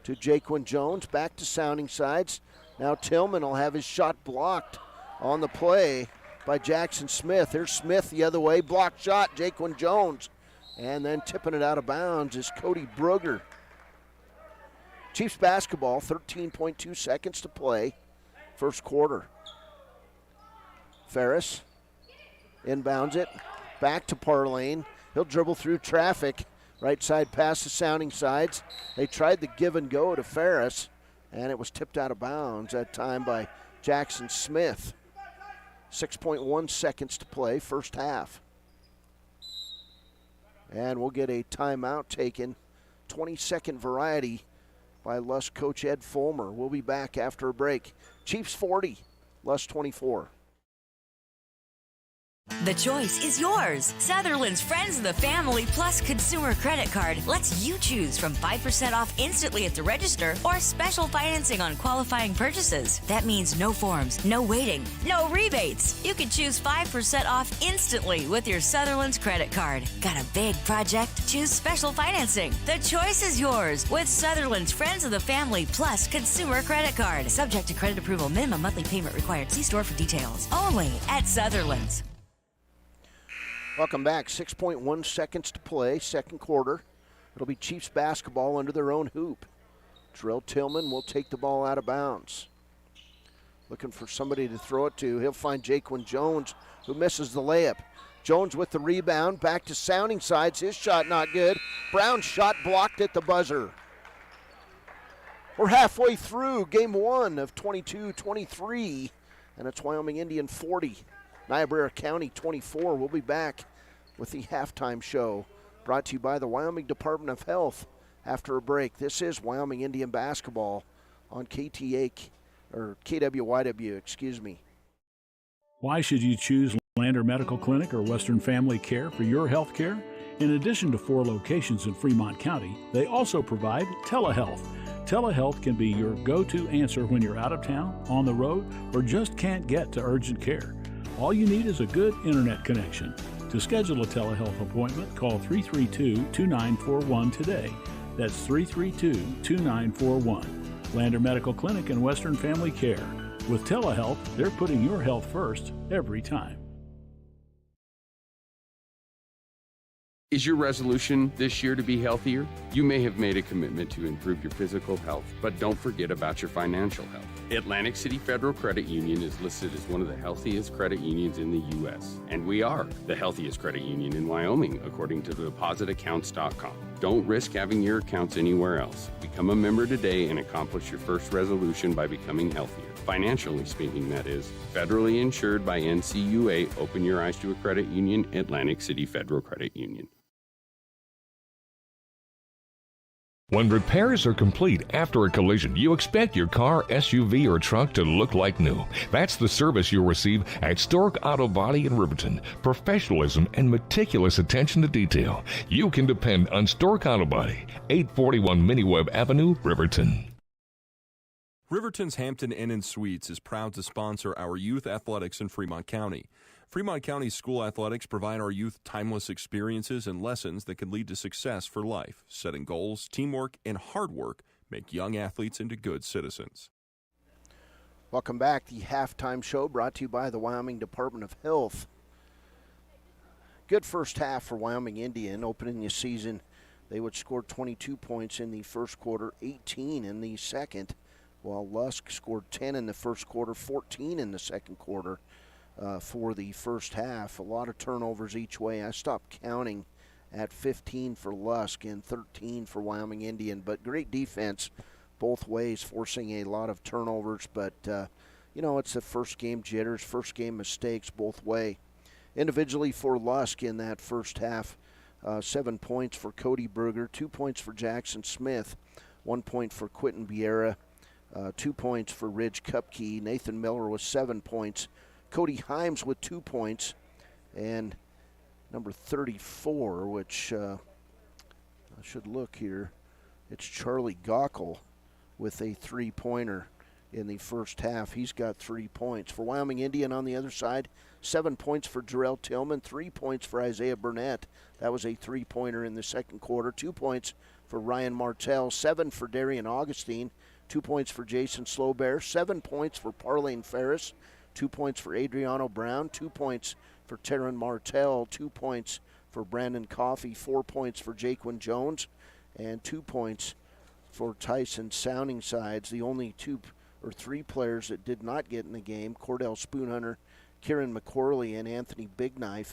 S5: to Jaquan Jones. Back to Sounding Sides. Now Tillman will have his shot blocked on the play by Jackson Smith. Here's Smith the other way. Blocked shot, Jaquan Jones. And then tipping it out of bounds is Cody Brugger. Chiefs basketball, 13.2 seconds to play. First quarter. Ferris inbounds it. Back to Parlane. He'll dribble through traffic. Right side pass to Sounding Sides. They tried the give and go to Ferris, and it was tipped out of bounds that time by Jackson Smith. 6.1 seconds to play, first half. And we'll get a timeout taken. 20-second variety by Lusk coach Ed Fulmer. We'll be back after a break. Chiefs 40, Lusk 24.
S1: The choice is yours. Sutherland's Friends of the Family Plus Consumer Credit Card lets you choose from 5% off instantly at the register or special financing on qualifying purchases. That means no forms, no waiting, no rebates. You can choose 5% off instantly with your Sutherland's credit card. Got a big project? Choose special financing. The choice is yours with Sutherland's Friends of the Family Plus Consumer Credit Card. Subject to credit approval. Minimum monthly payment required. See store for details. Only at Sutherland's.
S5: Welcome back. 6.1 seconds to play, second quarter. It'll be Chiefs basketball under their own hoop. Jarrell Tillman will take the ball out of bounds. Looking for somebody to throw it to. He'll find Jaquan Jones, who misses the layup. Jones with the rebound, back to Sounding Sides. His shot not good. Brown's shot blocked at the buzzer. We're halfway through game one of 22-23, and it's Wyoming Indian 40. Niobrara County 24. We'll be back with the halftime show brought to you by the Wyoming Department of Health after a break. This is Wyoming Indian basketball on KWYW, excuse me.
S4: Why should you choose Lander Medical Clinic or Western Family Care for your health care? In addition to 4 locations in Fremont County, they also provide telehealth. Telehealth can be your go-to answer when you're out of town, on the road, or just can't get to urgent care. All you need is a good internet connection. To schedule a telehealth appointment, call 332-2941 today. That's 332-2941. Lander Medical Clinic and Western Family Care. With telehealth, they're putting your health first every time.
S22: Is your resolution this year to be healthier? You may have made a commitment to improve your physical health, but don't forget about your financial health. Atlantic City Federal Credit Union is listed as one of the healthiest credit unions in the U.S., and we are the healthiest credit union in Wyoming, according to depositaccounts.com. Don't risk having your accounts anywhere else. Become a member today and accomplish your first resolution by becoming healthier. Financially speaking, that is. Federally insured by NCUA. Open your eyes to a credit union. Atlantic City Federal Credit Union.
S23: When repairs are complete after a collision, you expect your car, SUV, or truck to look like new. That's the service you'll receive at Stork Auto Body in Riverton. Professionalism and meticulous attention to detail. You can depend on Stork Auto Body, 841 Miniweb Avenue, Riverton.
S20: Riverton's Hampton Inn & Suites is proud to sponsor our youth athletics in Fremont County. Fremont County school athletics provide our youth timeless experiences and lessons that can lead to success for life. Setting goals, teamwork, and hard work make young athletes into good citizens.
S5: Welcome back. The halftime show brought to you by the Wyoming Department of Health. Good first half for Wyoming Indian. Opening the season, they would score 22 points in the first quarter, 18 in the second, while Lusk scored 10 in the first quarter, 14 in the second quarter. For the first half. A lot of turnovers each way. I stopped counting at 15 for Lusk and 13 for Wyoming Indian, but great defense both ways, forcing a lot of turnovers, but it's the first game jitters, first game mistakes both way. Individually for Lusk in that first half, 7 points for Cody Berger, 2 points for Jackson Smith, 1 point for Quentin Vieira, 2 points for Ridge Kupke. Nathan Miller with 7 points. Cody Himes with 2 points, and number 34, which I should look here, it's Charlie Gockel with a 3-pointer in the first half. He's got 3 points. For Wyoming Indian on the other side, 7 points for Jarrell Tillman, 3 points for Isaiah Burnett. That was a 3-pointer in the second quarter. 2 points for Ryan Martell, 7 for Darian Augustine, 2 points for Jason Slowbear, 7 points for Parlane Ferris, 2 points for Adriano Brown, 2 points for Taryn Martell, 2 points for Brandon Coffey, 4 points for Jaquan Jones, and 2 points for Tyson Sounding Sides. The only 3 players that did not get in the game, Cordell Spoonhunter, Kieran McQuarley, and Anthony Bigknife.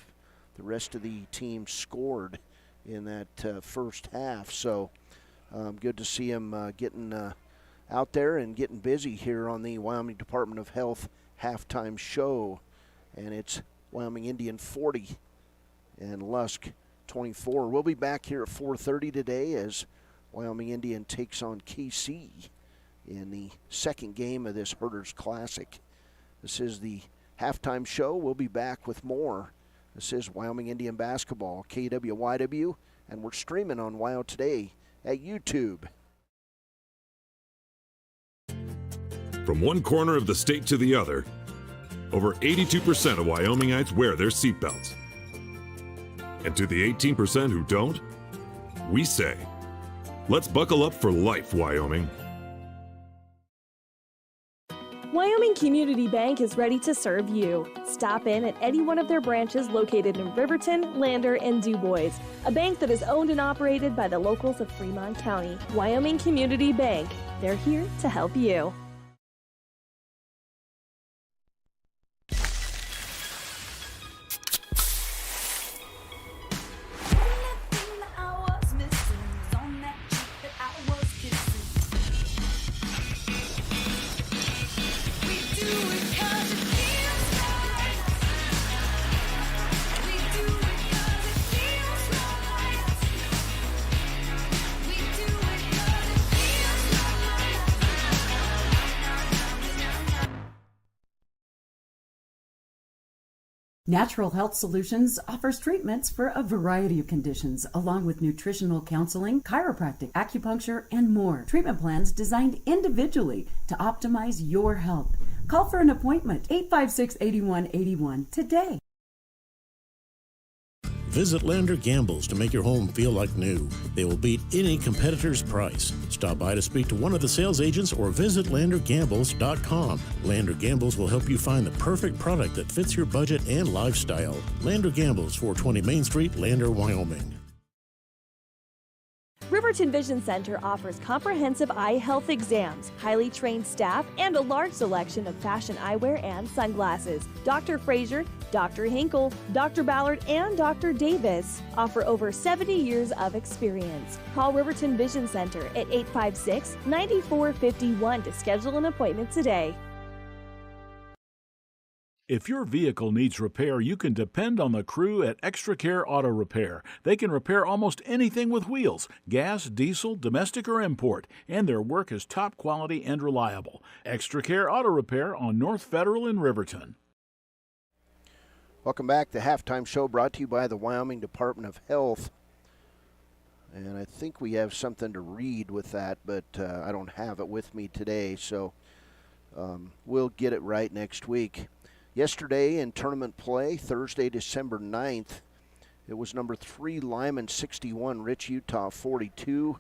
S5: The rest of the team scored in that first half. So good to see him getting out there and getting busy here on the Wyoming Department of Health halftime show. And it's Wyoming Indian 40 and Lusk 24. We'll be back here at 4:30 today as Wyoming Indian takes on KC in the second game of this Herders Classic. This is the halftime show. We'll be back with more This is Wyoming Indian Basketball, KWYW, and we're streaming on WYO Today at YouTube.
S3: From one corner of the state to the other, over 82% of Wyomingites wear their seatbelts. And to the 18% who don't, we say, let's buckle up for life, Wyoming.
S2: Wyoming Community Bank is ready to serve you. Stop in at any one of their branches located in Riverton, Lander, and DuBois. A bank that is owned and operated by the locals of Fremont County. Wyoming Community Bank. They're here to help you.
S17: Natural Health Solutions offers treatments for a variety of conditions, along with nutritional counseling, chiropractic, acupuncture, and more. Treatment plans designed individually to optimize your health. Call for an appointment, 856-8181 today.
S6: Visit Lander Gambles to make your home feel like new. They will beat any competitor's price. Stop by to speak to one of the sales agents or visit LanderGambles.com. Lander Gambles will help you find the perfect product that fits your budget and lifestyle. Lander Gambles, 420 Main Street, Lander, Wyoming.
S2: Riverton Vision Center offers comprehensive eye health exams, highly trained staff, and a large selection of fashion eyewear and sunglasses. Dr. Frazier, Dr. Hinkle, Dr. Ballard, and Dr. Davis offer over 70 years of experience. Call Riverton Vision Center at 856-9451 to schedule an appointment today.
S4: If your vehicle needs repair, you can depend on the crew at Extra Care Auto Repair. They can repair almost anything with wheels, gas, diesel, domestic, or import, and their work is top quality and reliable. Extra Care Auto Repair on North Federal in Riverton.
S5: Welcome back. The halftime show brought to you by the Wyoming Department of Health. And I think we have something to read with that, but I don't have it with me today, so we'll get it right next week. Yesterday in tournament play, Thursday, December 9th, it was number 3 Lyman 61, Rich Utah 42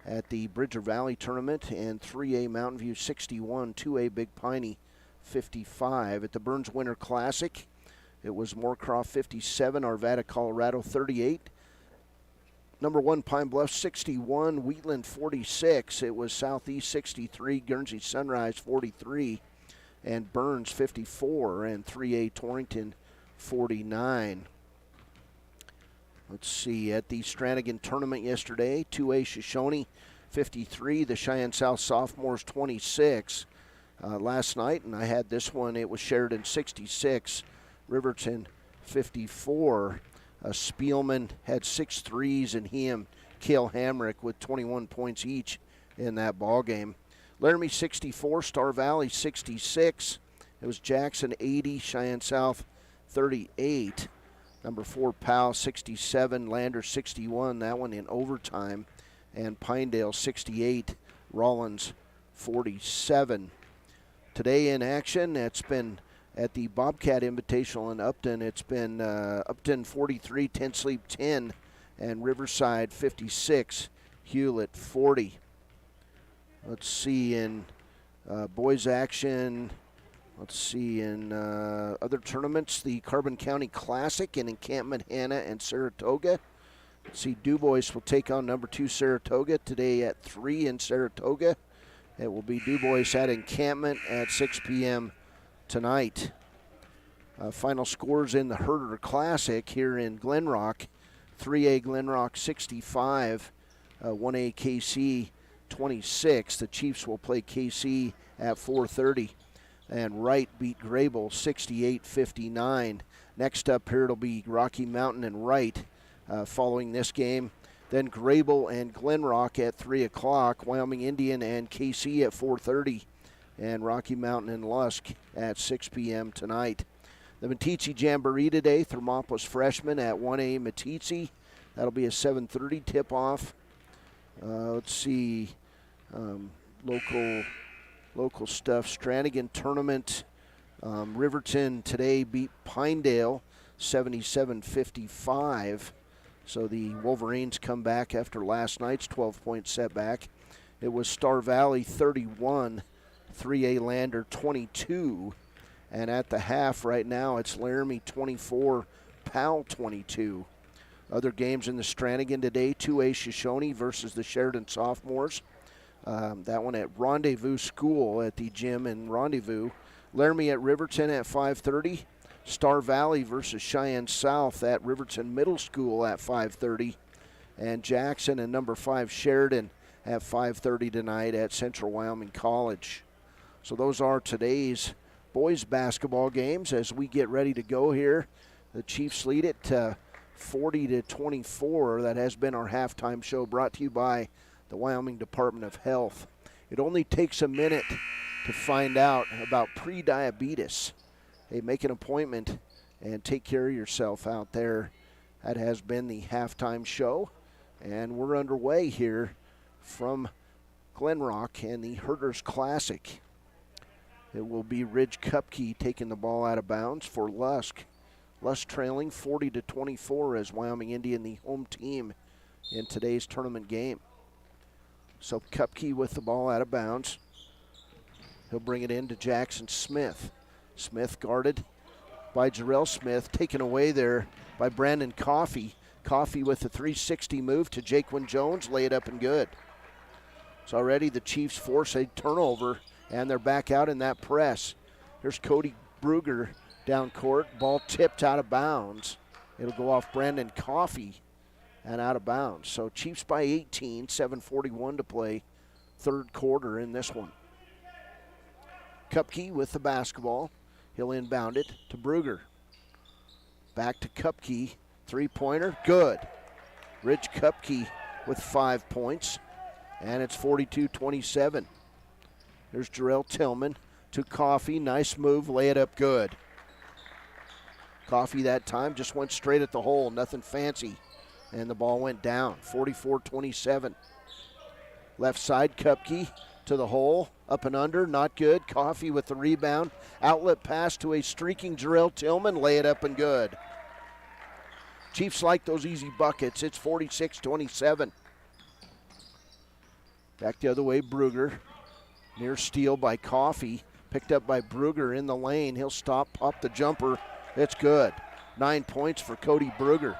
S5: at the Bridger Valley tournament, and 3A Mountain View 61, 2A Big Piney 55. At the Burns Winter Classic, it was Moorcroft 57, Arvada, Colorado 38. Number 1 Pine Bluff 61, Wheatland 46. It was Southeast 63, Guernsey Sunrise 43. And Burns 54, and 3A Torrington 49. Let's see, at the Stranigan tournament yesterday, 2A Shoshone 53, the Cheyenne South Sophomores 26. Last night, and I had this one, it was Sheridan 66, Riverton 54. Spielman had 6 threes, and he and Cale Hamrick with 21 points each in that ball game. Laramie 64, Star Valley 66. It was Jackson 80, Cheyenne South 38. Number 4 Powell 67, Lander 61, that one in overtime. And Pinedale 68, Rollins 47. Today in action, it's been at the Bobcat Invitational in Upton. It's been Upton 43, 10 Sleep 10, and Riverside 56, Hewlett 40. Let's see in boys action. Let's see in other tournaments, the Carbon County Classic in Encampment, Hanna, and Saratoga. Let's see, DuBois will take on number 2 Saratoga today at 3 in Saratoga. It will be DuBois at Encampment at 6 p.m. tonight. Final scores in the Herder Classic here in Glenrock. 3A Glenrock 65, 1A KC 26. The Chiefs will play KC at 4:30. And Wright beat Grable 68-59. Next up here it'll be Rocky Mountain and Wright following this game. Then Grable and Glenrock at 3 o'clock. Wyoming Indian and KC at 4:30. And Rocky Mountain and Lusk at 6 p.m. tonight. The Meeteetse Jamboree today, Thermopolis freshmen at 1A Meeteetse. That'll be a 7:30 tip-off. Let's see, local stuff. Stranigan tournament. Riverton today beat Pinedale 77-55. So the Wolverines come back after last night's 12-point setback. It was Star Valley 31, 3A Lander 22. And at the half right now, it's Laramie 24, Powell 22. Other games in the Stranigan today, 2A Shoshone versus the Sheridan Sophomores. That one at Rendezvous School at the gym in Rendezvous. Laramie at Riverton at 5:30. Star Valley versus Cheyenne South at Riverton Middle School at 5:30. And Jackson and number 5 Sheridan at 5:30 tonight at Central Wyoming College. So those are today's boys basketball games as we get ready to go here. The Chiefs lead it 40-24. That has been our halftime show, brought to you by the Wyoming Department of Health. It only takes a minute to find out about pre-diabetes. Hey, make an appointment and take care of yourself out there. That has been the halftime show, and we're underway here from Glenrock and the Herders Classic. It will be Ridge Kupke taking the ball out of bounds for Lusk. Lusk trailing 40-24 as Wyoming Indian, the home team in today's tournament game. So Kupke with the ball out of bounds. He'll bring it in to Jackson Smith. Smith guarded by Jarrell Smith, taken away there by Brandon Coffey. Coffey with the 360 move to Jaquan Jones, lay it up and good. So already the Chiefs force a turnover, and they're back out in that press. Here's Cody Bruger down court. Ball tipped out of bounds. It'll go off Brandon Coffey and out of bounds. So Chiefs by 18, 7:41 to play, third quarter in this one. Kupke with the basketball. He'll inbound it to Bruger. Back to Kupke. Three-pointer, good. Ridge Kupke with 5 points, and it's 42-27. There's Jarrell Tillman to Coffey. Nice move, lay it up good. Coffey that time just went straight at the hole, nothing fancy. And the ball went down, 44-27. Left side, Kupke to the hole, up and under, not good. Coffey with the rebound. Outlet pass to a streaking Jarrell Tillman, lay it up and good. Chiefs like those easy buckets. It's 46-27. Back the other way, Bruger. Near steal by Coffey. Picked up by Bruger in the lane. He'll stop, pop the jumper. It's good. 9 points for Cody Bruger.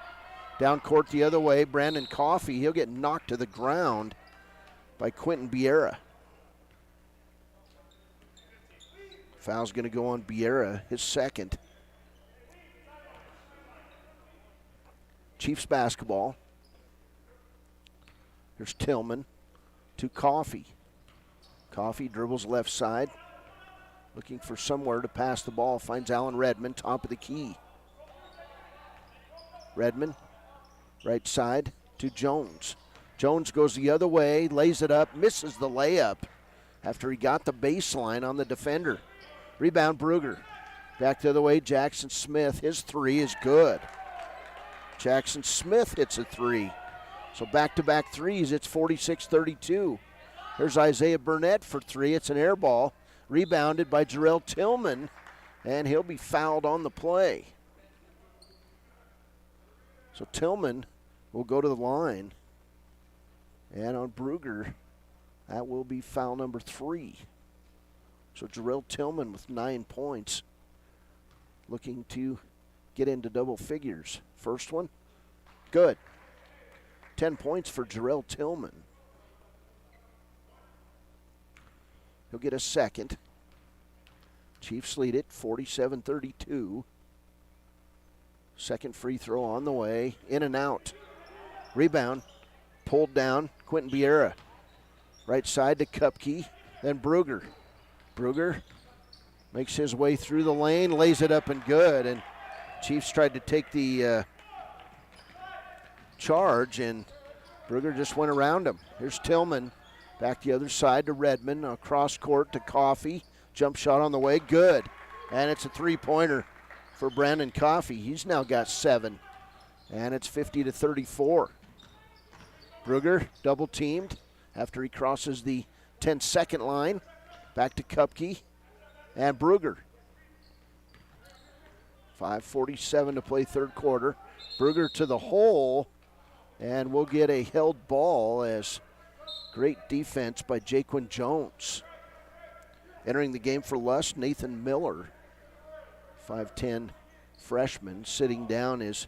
S5: Down court the other way, Brandon Coffey. He'll get knocked to the ground by Quentin Biera. Foul's going to go on Biera, his second. Chiefs basketball. Here's Tillman to Coffey. Coffey dribbles left side. Looking for somewhere to pass the ball. Finds Alan Redmond, top of the key. Redmond, right side to Jones. Jones goes the other way, lays it up, misses the layup after he got the baseline on the defender. Rebound, Bruger. Back the other way, Jackson Smith. His three is good. Jackson Smith hits a three. So back-to-back threes, it's 46-32. There's Isaiah Burnett for three. It's an air ball. Rebounded by Jarrell Tillman, and he'll be fouled on the play. So Tillman will go to the line. And on Bruger, that will be foul number 3. So Jarrell Tillman with 9 points, looking to get into double figures. First one, good. 10 points for Jarrell Tillman. He'll get a second. Chiefs lead it 47-32. Second free throw on the way. In and out. Rebound. Pulled down. Quentin Biera. Right side to Kupke. Then Bruger. Bruger makes his way through the lane. Lays it up and good. And Chiefs tried to take the charge, and Bruger just went around him. Here's Tillman. Back the other side to Redmond. Across court to Coffey. Jump shot on the way. Good. And it's a three-pointer for Brandon Coffey. He's now got 7, and it's 50-34. Brugger double teamed after he crosses the 10-second line. Back to Kupke and Brugger. 5:47 to play third quarter. Brugger to the hole, and we'll get a held ball as great defense by Jaquin Jones. Entering the game for Lusk, Nathan Miller, 5'10 freshman. Sitting down is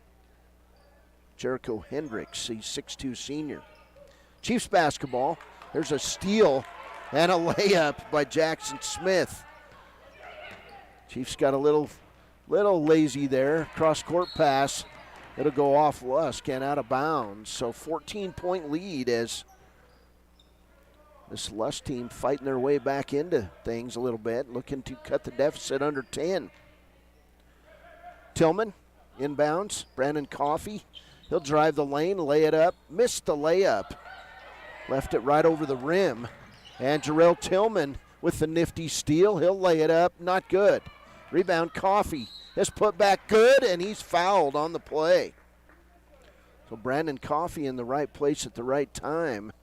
S5: Jericho Hendricks, he's 6'2 senior. Chiefs basketball. There's a steal and a layup by Jackson Smith. Chiefs got a little lazy there. Cross-court pass. It'll go off Lusk and out of bounds. So 14-point lead as this Lusk team fighting their way back into things a little bit, looking to cut the deficit under 10. Tillman inbounds. Brandon Coffey. He'll drive the lane, lay it up. Missed the layup. Left it right over the rim. And Jarrell Tillman with the nifty steal. He'll lay it up. Not good. Rebound Coffey. His put back good, and he's fouled on the play. So Brandon Coffey in the right place at the right time.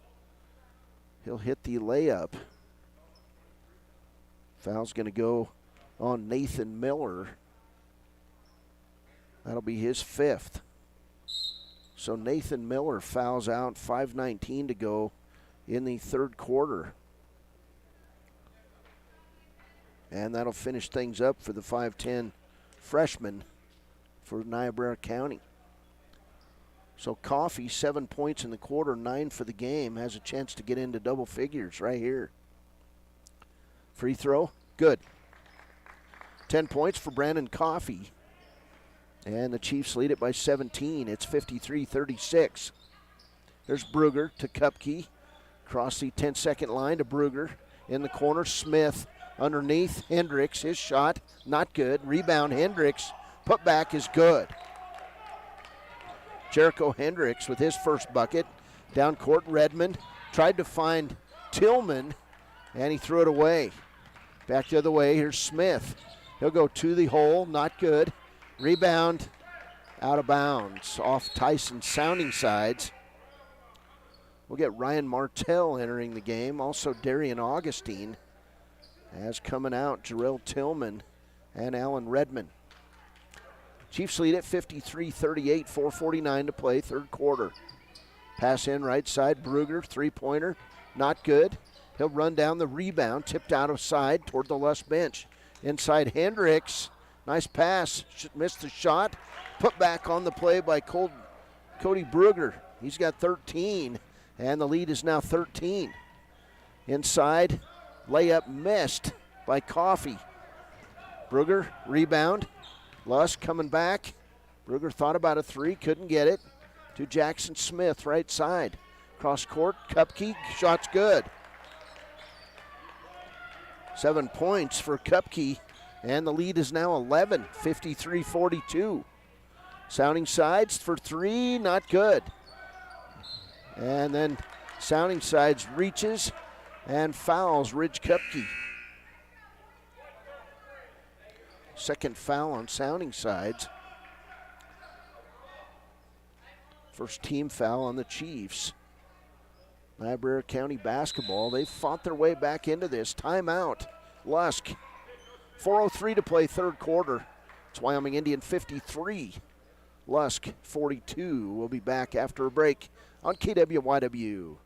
S5: He'll hit the layup. Foul's going to go on Nathan Miller. That'll be his 5th. So Nathan Miller fouls out, 5:19 to go in the third quarter. And that'll finish things up for the 5'10 freshman for Niobrara County. So Coffey, 7 points in the quarter, 9 for the game, has a chance to get into double figures right here. Free throw, good. 10 points for Brandon Coffey. And the Chiefs lead it by 17. It's 53-36. There's Brugger to Kupke. Across the 10-second line to Brugger. In the corner, Smith underneath. Hendricks, his shot, not good. Rebound, Hendricks. Put back is good. Jericho Hendricks with his first bucket. Down court, Redmond tried to find Tillman, and he threw it away. Back the other way, here's Smith. He'll go to the hole, not good. Rebound, out of bounds, off Tyson's sounding sides. We'll get Ryan Martell entering the game, also Darian Augustine. As coming out, Jarrell Tillman and Alan Redmond. Chiefs lead at 53-38, 4:49 to play, third quarter. Pass in right side, Brugger, three-pointer, not good. He'll run down the rebound, tipped out of side toward the Lusk bench. Inside Hendricks. Nice pass, missed the shot. Put back on the play by Cody Brugger. He's got 13, and the lead is now 13. Inside, layup missed by Coffey. Brugger, rebound. Lusk coming back. Brugger thought about a three, couldn't get it. To Jackson Smith, right side. Cross court, Kupke, shot's good. 7 points for Kupke. And the lead is now 11, 53-42. Sounding sides for three, not good. And then Sounding sides reaches and fouls Ridge Kupke. Second foul on Sounding sides. First team foul on the Chiefs. Niobrara County basketball, they fought their way back into this. Timeout, Lusk. 4:03 to play third quarter. It's Wyoming Indian 53, Lusk 42. We'll be back after a break on KWYW.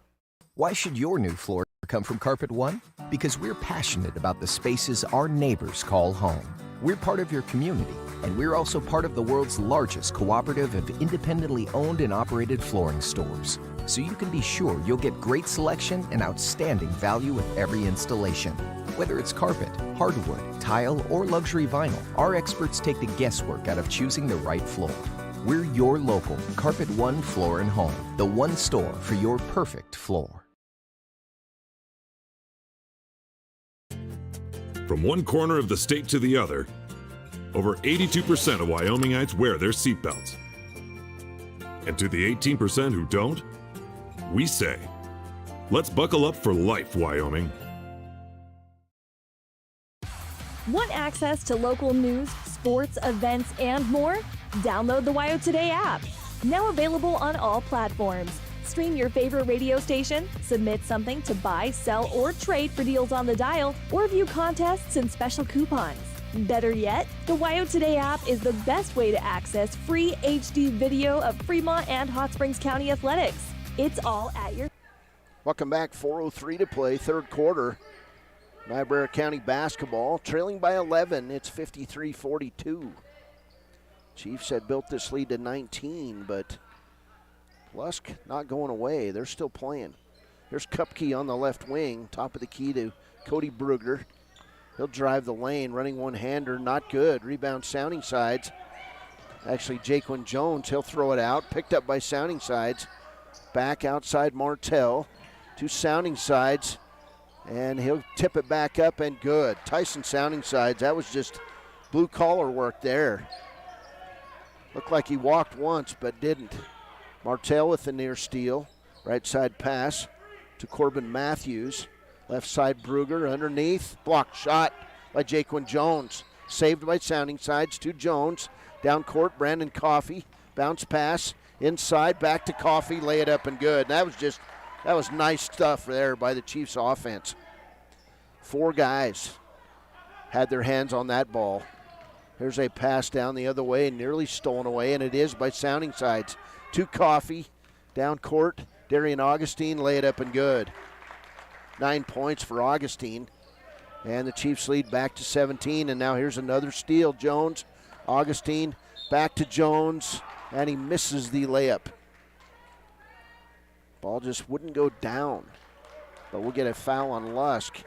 S7: Why should your new floor come from Carpet One? Because we're passionate about the spaces our neighbors call home. We're part of your community, and we're also part of the world's largest cooperative of independently owned and operated flooring stores. So you can be sure you'll get great selection and outstanding value with every installation. Whether it's carpet, hardwood, tile, or luxury vinyl, our experts take the guesswork out of choosing the right floor. We're your local Carpet One Floor and Home, the one store for your perfect floor.
S3: From one corner of the state to the other, over 82% of Wyomingites wear their seatbelts. And to the 18% who don't, we say, let's buckle up for life, Wyoming.
S2: Want access to local news, sports, events, and more? Download the WYO Today app. Now available on all platforms. Stream your favorite radio station, submit something to buy, sell, or trade for deals on the dial, or view contests and special coupons. Better yet, the WYO Today app is the best way to access free HD video of Fremont and Hot Springs County athletics. It's all at your...
S5: Welcome back, 4:03 to play, third quarter. Niobrara County basketball, trailing by 11. It's 53-42. Chiefs had built this lead to 19, but Lusk not going away. They're still playing. Here's Kupke on the left wing, top of the key to Cody Brugger. He'll drive the lane, running one-hander, not good. Rebound Sounding Sides. Actually, Jaquan Jones, he'll throw it out, picked up by Sounding Sides. Back outside Martell to Sounding Sides, and he'll tip it back up and good. Tyson Sounding Sides, that was just blue-collar work there. Looked like he walked once, but didn't. Martell with the near steal. Right side pass to Corbin Matthews. Left side Brugger underneath. Blocked shot by Jaquan Jones. Saved by Sounding Sides to Jones. Down court, Brandon Coffey. Bounce pass inside, back to Coffey. Lay it up and good. That was nice stuff there by the Chiefs offense. 4 guys had their hands on that ball. There's a pass down the other way, nearly stolen away, and it is by Sounding Sides. To Coffey, down court, Darian Augustine, lay it up and good. 9 points for Augustine, and the Chiefs lead back to 17, and now here's another steal. Jones, Augustine, back to Jones, and he misses the layup. Ball just wouldn't go down, but we'll get a foul on Lusk.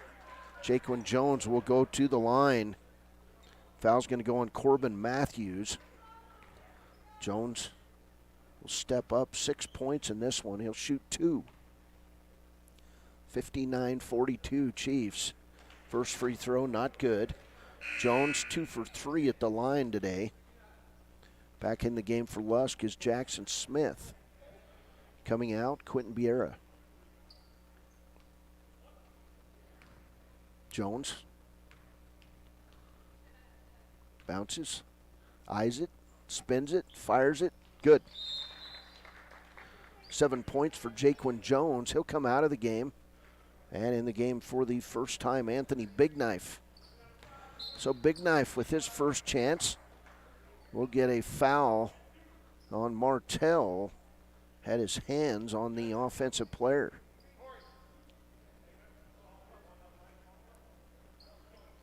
S5: Jaquan Jones will go to the line. Foul's going to go on Corbin Matthews. Jones will step up, 6 points in this one. He'll shoot 2. 59-42 Chiefs. First free throw, not good. Jones 2 for 3 at the line today. Back in the game for Lusk is Jackson Smith. Coming out, Quentin Biera. Jones bounces, eyes it, spins it, fires it. Good. 7 points for Jaquan Jones. He'll come out of the game. And in the game for the first time, Anthony Big Knife. So Big Knife with his first chance will get a foul on Martell. Had his hands on the offensive player.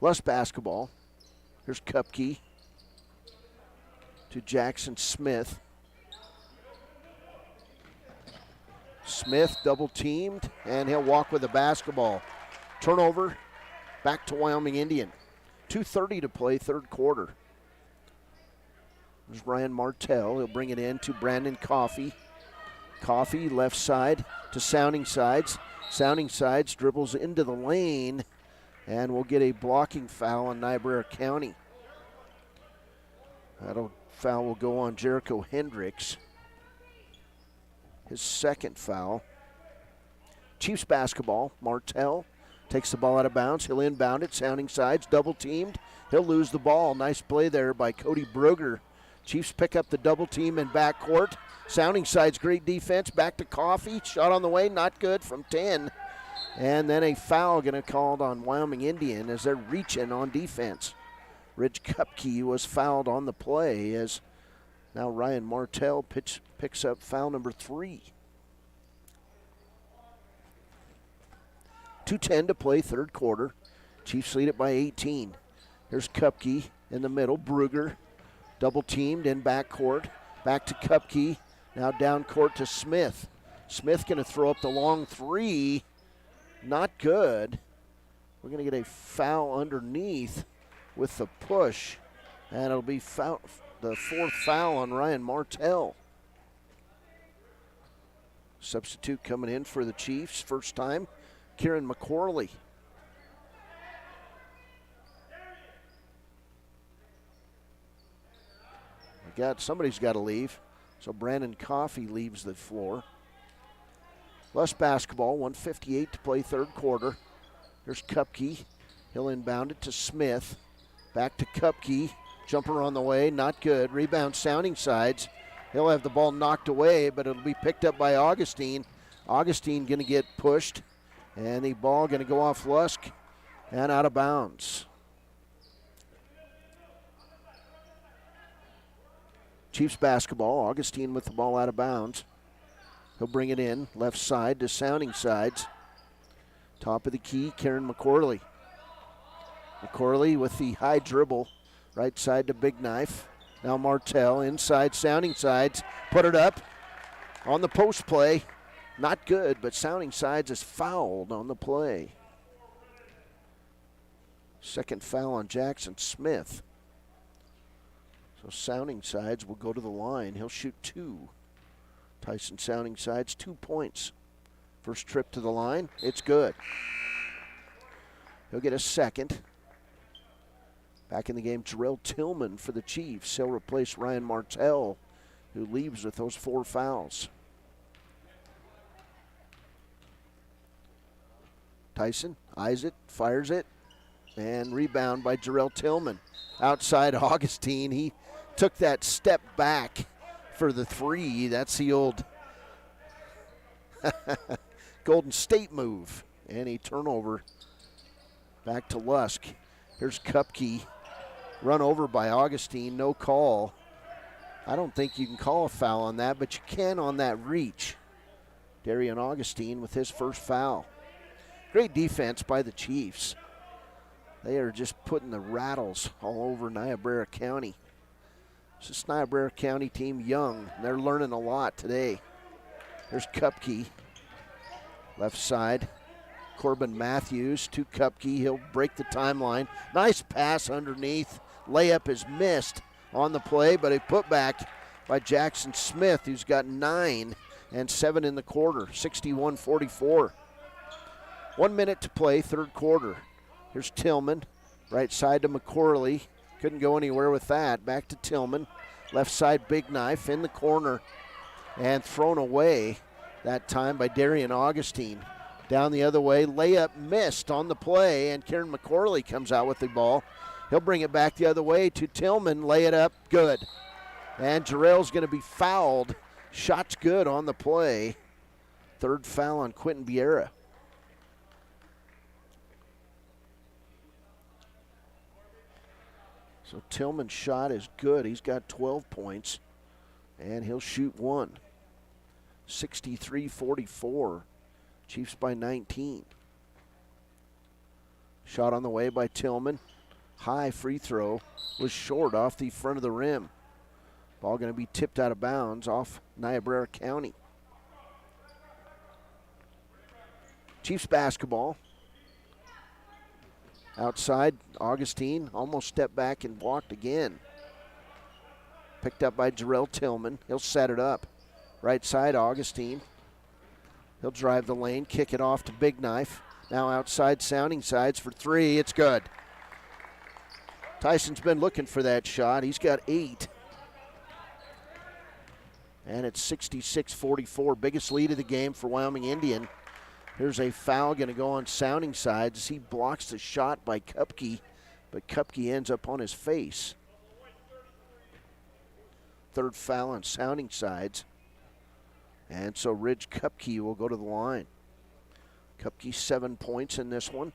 S5: Lusk basketball. Here's Kupke to Jackson Smith. Smith double teamed, and he'll walk with the basketball. Turnover, back to Wyoming Indian. 2:30 to play, third quarter. There's Ryan Martell. He'll bring it in to Brandon Coffey. Coffey left side to Sounding Sides. Sounding Sides dribbles into the lane, and we'll get a blocking foul on Niobrara County. Foul will go on Jericho Hendricks. His second foul. Chiefs basketball. Martell takes the ball out of bounds. He'll inbound it. Sounding Sides, double teamed. He'll lose the ball. Nice play there by Cody Brugger. Chiefs pick up the double team in backcourt. Sounding Sides, great defense. Back to Coffey. Shot on the way, not good from 10. And then a foul going to called on Wyoming Indian as they're reaching on defense. Ridge Kupke was fouled on the play as now Ryan Martell picks up foul number 3. 2:10 to play, third quarter. Chiefs lead it by 18. Here's Kupke in the middle. Brugger double teamed in backcourt. Back to Kupke. Now down court to Smith. Smith going to throw up the long 3. Not good. We're going to get a foul underneath with the push. And it'll be the fourth foul on Ryan Martell. Substitute coming in for the Chiefs, first time, Kieran McCorley. Somebody's got to leave. So Brandon Coffey leaves the floor. Lusk basketball, 1:58 to play, third quarter. There's Kupke. He'll inbound it to Smith. Back to Kupke. Jumper on the way, not good. Rebound Sounding Sides. He'll have the ball knocked away, but it'll be picked up by Augustine. Augustine going to get pushed, and the ball going to go off Lusk and out of bounds. Chiefs basketball. Augustine with the ball out of bounds. He'll bring it in, left side to Sounding Sides. Top of the key, Karen McCorley. McCorley with the high dribble, right side to Big Knife. Now Martell inside Sounding Sides, put it up on the post play. Not good, but Sounding Sides is fouled on the play. Second foul on Jackson Smith. So Sounding Sides will go to the line. He'll shoot 2. Tyson Sounding Sides, 2 points. First trip to the line, it's good. He'll get a second. Back in the game, Jarrell Tillman for the Chiefs. He'll replace Ryan Martell, who leaves with those 4 fouls. Tyson eyes it, fires it, and rebound by Jarrell Tillman. Outside Augustine, he took that step back for the 3. That's the old Golden State move. And a turnover back to Lusk. Here's Kupke, run over by Augustine, no call. I don't think you can call a foul on that, but you can on that reach. Darian Augustine with his first foul. Great defense by the Chiefs. They are just putting the rattles all over Niobrara County. This Niobrara County team young. They're learning a lot today. There's Kupke, left side. Corbin Matthews to Kupke. He'll break the timeline. Nice pass underneath. Layup is missed on the play, but a putback by Jackson Smith, who's got 9 and 7 in the quarter. 61-44. 1 minute to play, third quarter. Here's Tillman, right side to McCorley. Couldn't go anywhere with that. Back to Tillman. Left side, Big Knife in the corner and thrown away that time by Darian Augustine. Down the other way, layup missed on the play, and Kieran McCorley comes out with the ball. He'll bring it back the other way to Tillman, lay it up, good. And Jarrell's going to be fouled. Shot's good on the play. Third foul on Quentin Vieira. So Tillman's shot is good. He's got 12 points, and he'll shoot 1. 63-44. Chiefs by 19. Shot on the way by Tillman. High free throw was short off the front of the rim. Ball going to be tipped out of bounds off Niobrara County. Chiefs basketball. Outside, Augustine almost stepped back and walked again. Picked up by Jarrell Tillman. He'll set it up. Right side, Augustine. He'll drive the lane, kick it off to Big Knife. Now outside, Sounding Sides for 3. It's good. Tyson's been looking for that shot. He's got 8. And it's 66-44. Biggest lead of the game for Wyoming Indian. Here's a foul going to go on Sounding Sides as he blocks the shot by Kupke, but Kupke ends up on his face. Third foul on Sounding Sides. And so Ridge Kupke will go to the line. Kupke 7 points in this one.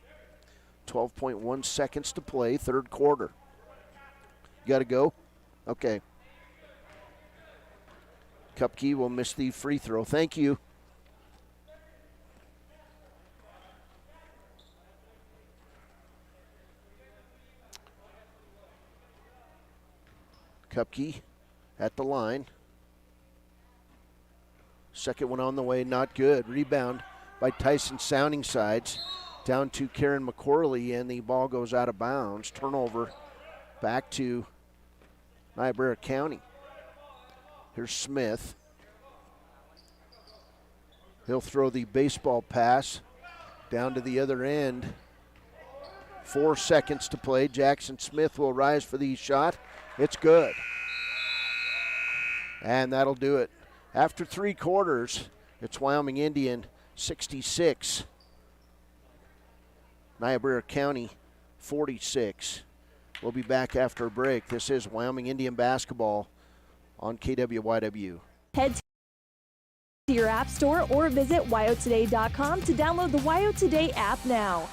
S5: 12.1 seconds to play, third quarter. You got to go? Okay. Kupke will miss the free throw. Thank you. Kupke at the line. Second one on the way, not good. Rebound by Tyson Sounding Sides. Down to Karen McCorley, and the ball goes out of bounds. Turnover back to Niobrara County. Here's Smith. He'll throw the baseball pass down to the other end. 4 seconds to play. Jackson Smith will rise for the shot. It's good. And that'll do it. After 3 quarters, it's Wyoming Indian 66. Niobrara County 46. We'll be back after a break. This is Wyoming Indian basketball on KWYW.
S2: Head to your app store or visit wyotoday.com to download the Wyo Today app now.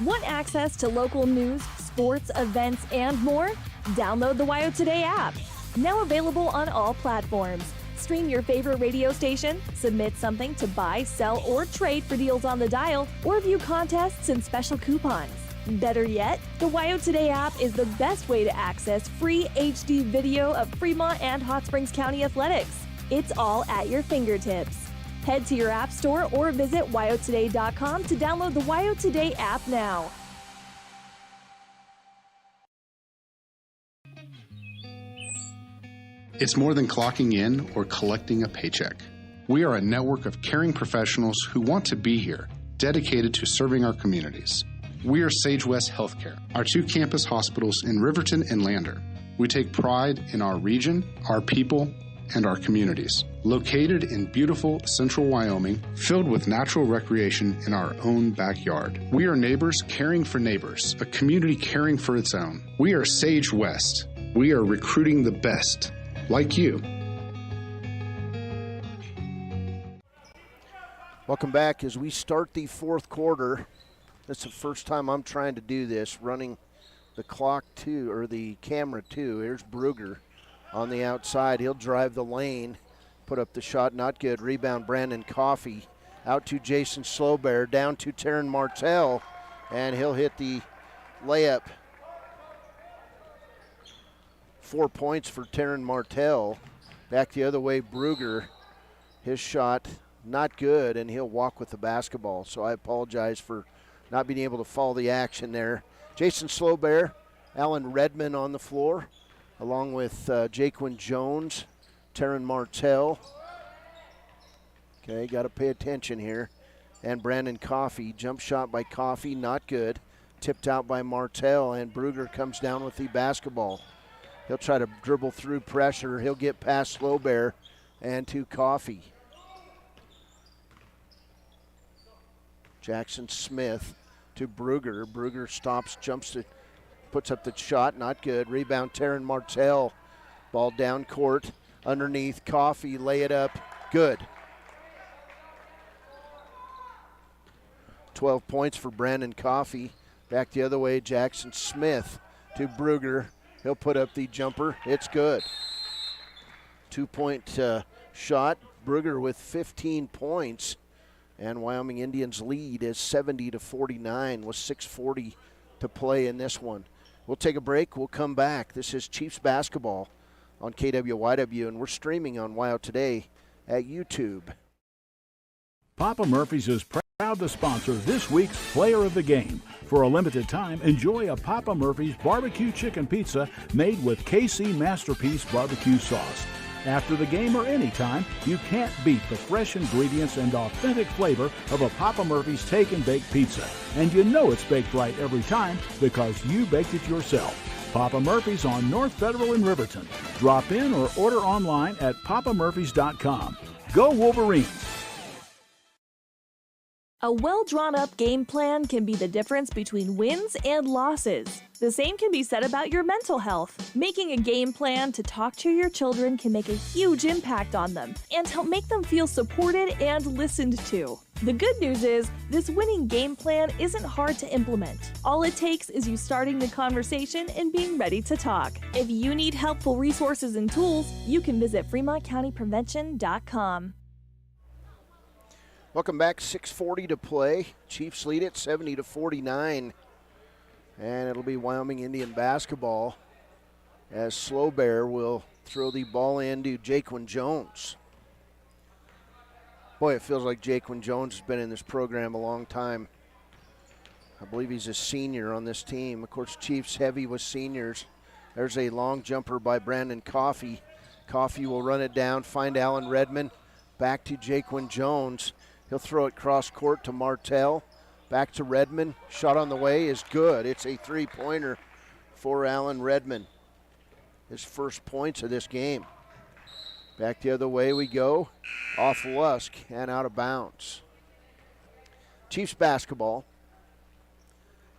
S2: Want access to local news, sports, events, and more? Download the Wyo Today app. Now available on all platforms. Stream your favorite radio station, submit something to buy, sell, or trade for deals on the dial, or view contests and special coupons. Better yet, the Wyo Today app is the best way to access free HD video of Fremont and Hot Springs County athletics. It's all at your fingertips. Head to your app store or visit wyotoday.com to download the Wyo Today app now.
S8: It's more than clocking in or collecting a paycheck. We are a network of caring professionals who want to be here, dedicated to serving our communities. We are Sage West Healthcare, our 2 campus hospitals in Riverton and Lander. We take pride in our region, our people, and our communities. Located in beautiful central Wyoming, filled with natural recreation in our own backyard. We are neighbors caring for neighbors, a community caring for its own. We are Sage West. We are recruiting the best, like you.
S5: Welcome back as we start the fourth quarter. That's the first time I'm trying to do this, running the clock too, or the camera too. Here's Bruger on the outside. He'll drive the lane, put up the shot, not good. Rebound, Brandon Coffey. Out to Jason Slowbear, down to Taryn Martell, and he'll hit the layup. 4 points for Taryn Martell. Back the other way, Bruger. His shot, not good, and he'll walk with the basketball. So I apologize for not being able to follow the action there. Jason Slowbear, Alan Redman on the floor, along with Jaquin Jones, Taryn Martell. Okay, got to pay attention here. And Brandon Coffey, jump shot by Coffey, not good. Tipped out by Martell, and Bruger comes down with the basketball. He'll try to dribble through pressure. He'll get past Slowbear and to Coffey. Jackson Smith to Bruger. Bruger stops, jumps to, puts up the shot, not good. Rebound, Taryn Martell. Ball down court, underneath Coffey, lay it up, good. 12 points for Brandon Coffey. Back the other way, Jackson Smith to Bruger. He'll put up the jumper, it's good. 2-point shot, Bruger with 15 points. And Wyoming Indians lead is 70-49 with 6:40 to play in this one. We'll take a break. We'll come back. This is Chiefs basketball on KWYW, and we're streaming on Wyo Today at YouTube.
S4: Papa Murphy's is proud to sponsor this week's Player of the Game. For a limited time, enjoy a Papa Murphy's barbecue chicken pizza made with KC Masterpiece barbecue sauce. After the game or anytime, you can't beat the fresh ingredients and authentic flavor of a Papa Murphy's Take and Bake pizza. And you know it's baked right every time because you baked it yourself. Papa Murphy's on North Federal in Riverton. Drop in or order online at papamurphys.com. Go Wolverines!
S2: A well-drawn-up game plan can be the difference between wins and losses. The same can be said about your mental health. Making a game plan to talk to your children can make a huge impact on them and help make them feel supported and listened to. The good news is, this winning game plan isn't hard to implement. All it takes is you starting the conversation and being ready to talk. If you need helpful resources and tools, you can visit FremontCountyPrevention.com.
S5: Welcome back, 6:40 to play. Chiefs lead it 70-49. And it'll be Wyoming Indian basketball as Slowbear will throw the ball into Jaquin Jones. Boy, it feels like Jaquin Jones has been in this program a long time. I believe he's a senior on this team. Of course, Chiefs heavy with seniors. There's a long jumper by Brandon Coffey. Coffey will run it down, find Alan Redman. Back to Jaquin Jones. He'll throw it cross court to Martell. Back to Redman. Shot on the way is good. It's a three-pointer for Alan Redman. His first points of this game. Back the other way we go. Off Lusk and out of bounds. Chiefs basketball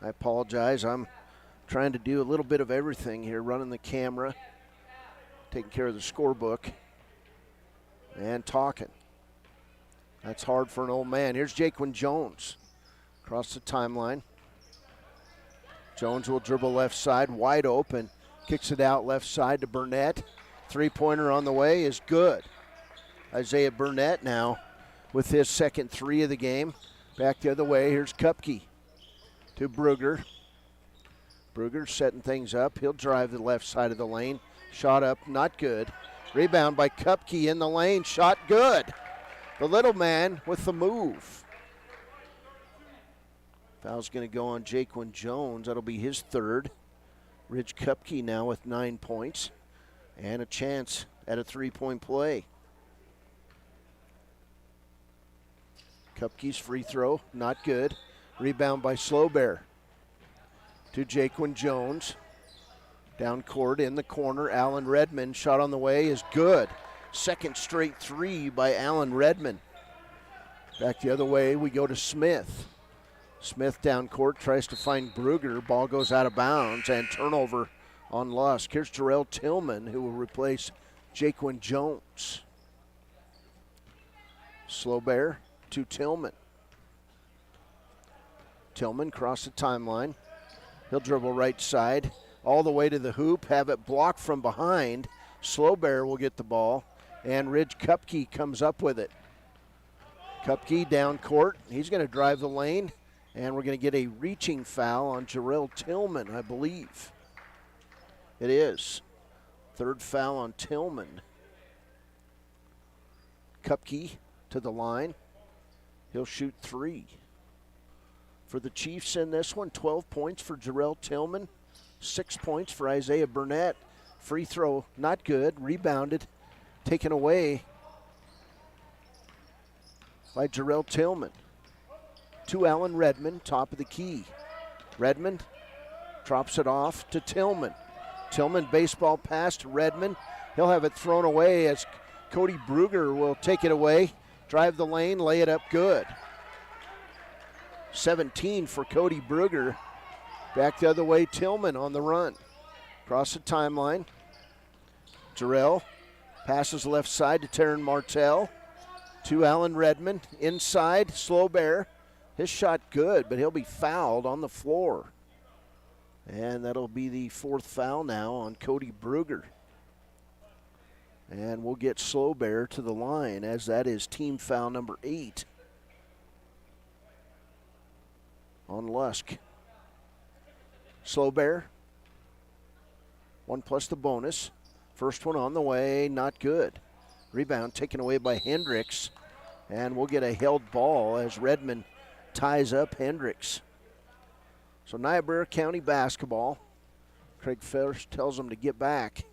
S5: I apologize. I'm trying to do a little bit of everything here, running the camera, taking care of the scorebook, and talking. That's hard for an old man. Here's Jaquan Jones across the timeline. Jones will dribble left side, wide open. Kicks it out left side to Burnett. Three-pointer on the way is good. Isaiah Burnett now with his second three of the game. Back the other way, here's Kupke to Brugger. Brugger setting things up. He'll drive the left side of the lane. Shot up, not good. Rebound by Kupke in the lane, shot good. The little man with the move. Foul's going to go on Jaquan Jones. That'll be his third. Ridge Kupke now with 9 points and a chance at a three-point play. Kupke's free throw, not good. Rebound by Slowbear to Jaquan Jones. Down court in the corner, Allen Redmond. Shot on the way is good. Second straight three by Allen Redmond. Back the other way, we go to Smith. Smith down court, tries to find Brugger. Ball goes out of bounds and turnover on Lusk. Here's Jarrell Tillman, who will replace Jaquan Jones. Slowbear to Tillman. Tillman cross the timeline. He'll dribble right side all the way to the hoop, have it blocked from behind. Slowbear will get the ball, and Ridge Kupke comes up with it. Kupke down court. He's going to drive the lane, and we're going to get a reaching foul on Jarrell Tillman, I believe. It is. Third foul on Tillman. Kupke to the line. He'll shoot three. For the Chiefs in this one, 12 points for Jarrell Tillman, 6 points for Isaiah Burnett. Free throw, not good. Rebounded, taken away by Jarrell Tillman. To Allen Redmond, top of the key. Redmond drops it off to Tillman. Tillman baseball pass to Redmond. He'll have it thrown away as Cody Brugger will take it away. Drive the lane, lay it up good. 17 for Cody Brugger. Back the other way, Tillman on the run. Across the timeline. Jarrell passes left side to Taryn Martell. To Allen Redmond. Inside, Slowbear. His shot good, but he'll be fouled on the floor. And that'll be the fourth foul now on Cody Brugger. And we'll get Slowbear to the line, as that is team foul number 8 on Lusk. Slowbear, 1 plus the bonus. First one on the way, not good. Rebound taken away by Hendricks, and we'll get a held ball as Redmond ties up Hendricks. So Niobrara County basketball. Craig Ferris tells them to get back.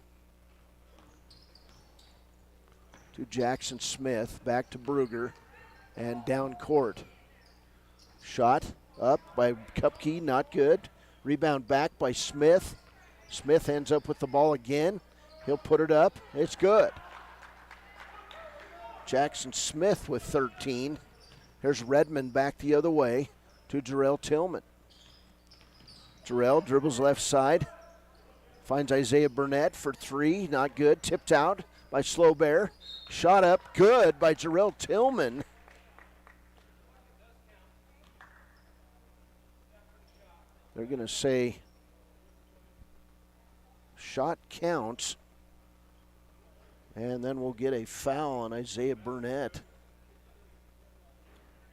S5: To Jackson Smith, back to Brugger, and down court. Shot up by Kupke, not good. Rebound back by Smith. Smith ends up with the ball again. He'll put it up. It's good. Jackson Smith with 13. Here's Redmond back the other way to Jarrell Tillman. Jarrell dribbles left side. Finds Isaiah Burnett for three. Not good. Tipped out by Slowbear. Shot up. Good by Jarrell Tillman. They're going to say shot counts. And then we'll get a foul on Isaiah Burnett.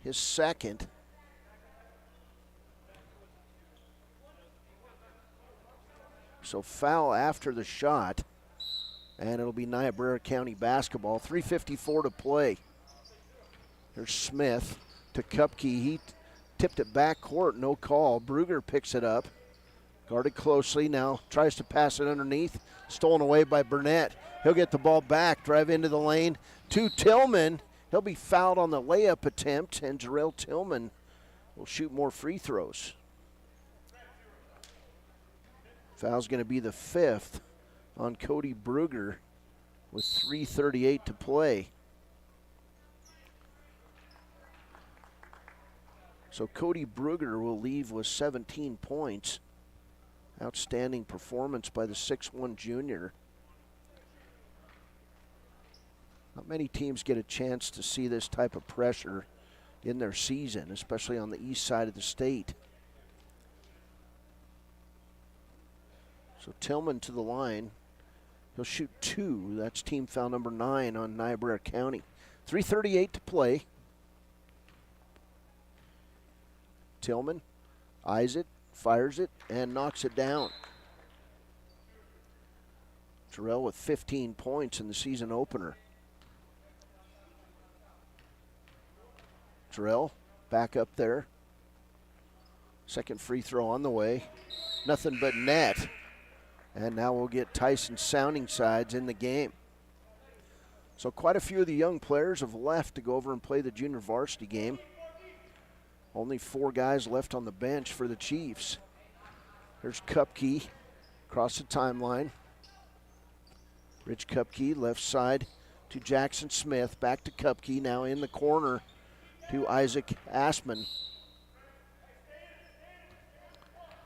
S5: His second. So foul after the shot. And it'll be Niobrara County basketball. 3:54 to play. Here's Smith to Kupke. He tipped it back court, no call. Brugger picks it up. Guarded closely, now tries to pass it underneath. Stolen away by Burnett. He'll get the ball back, drive into the lane to Tillman. He'll be fouled on the layup attempt, and Jarrell Tillman will shoot more free throws. Foul's going to be the fifth on Cody Brugger with 3:38 to play. So Cody Brugger will leave with 17 points. Outstanding performance by the 6'1 junior. Not many teams get a chance to see this type of pressure in their season, especially on the east side of the state. So Tillman to the line. He'll shoot 2. That's team foul number 9 on Niobrara County. 3:38 to play. Tillman eyes it, fires it, and knocks it down. Terrell with 15 points in the season opener. Terrell back up there. Second free throw on the way. Nothing but net. And now we'll get Tyson Sounding Sides in the game. So quite a few of the young players have left to go over and play the junior varsity game. Only 4 guys left on the bench for the Chiefs. There's Kupke across the timeline. Rich Kupke left side to Jackson Smith. Back to Kupke, now in the corner to Isaac Assman.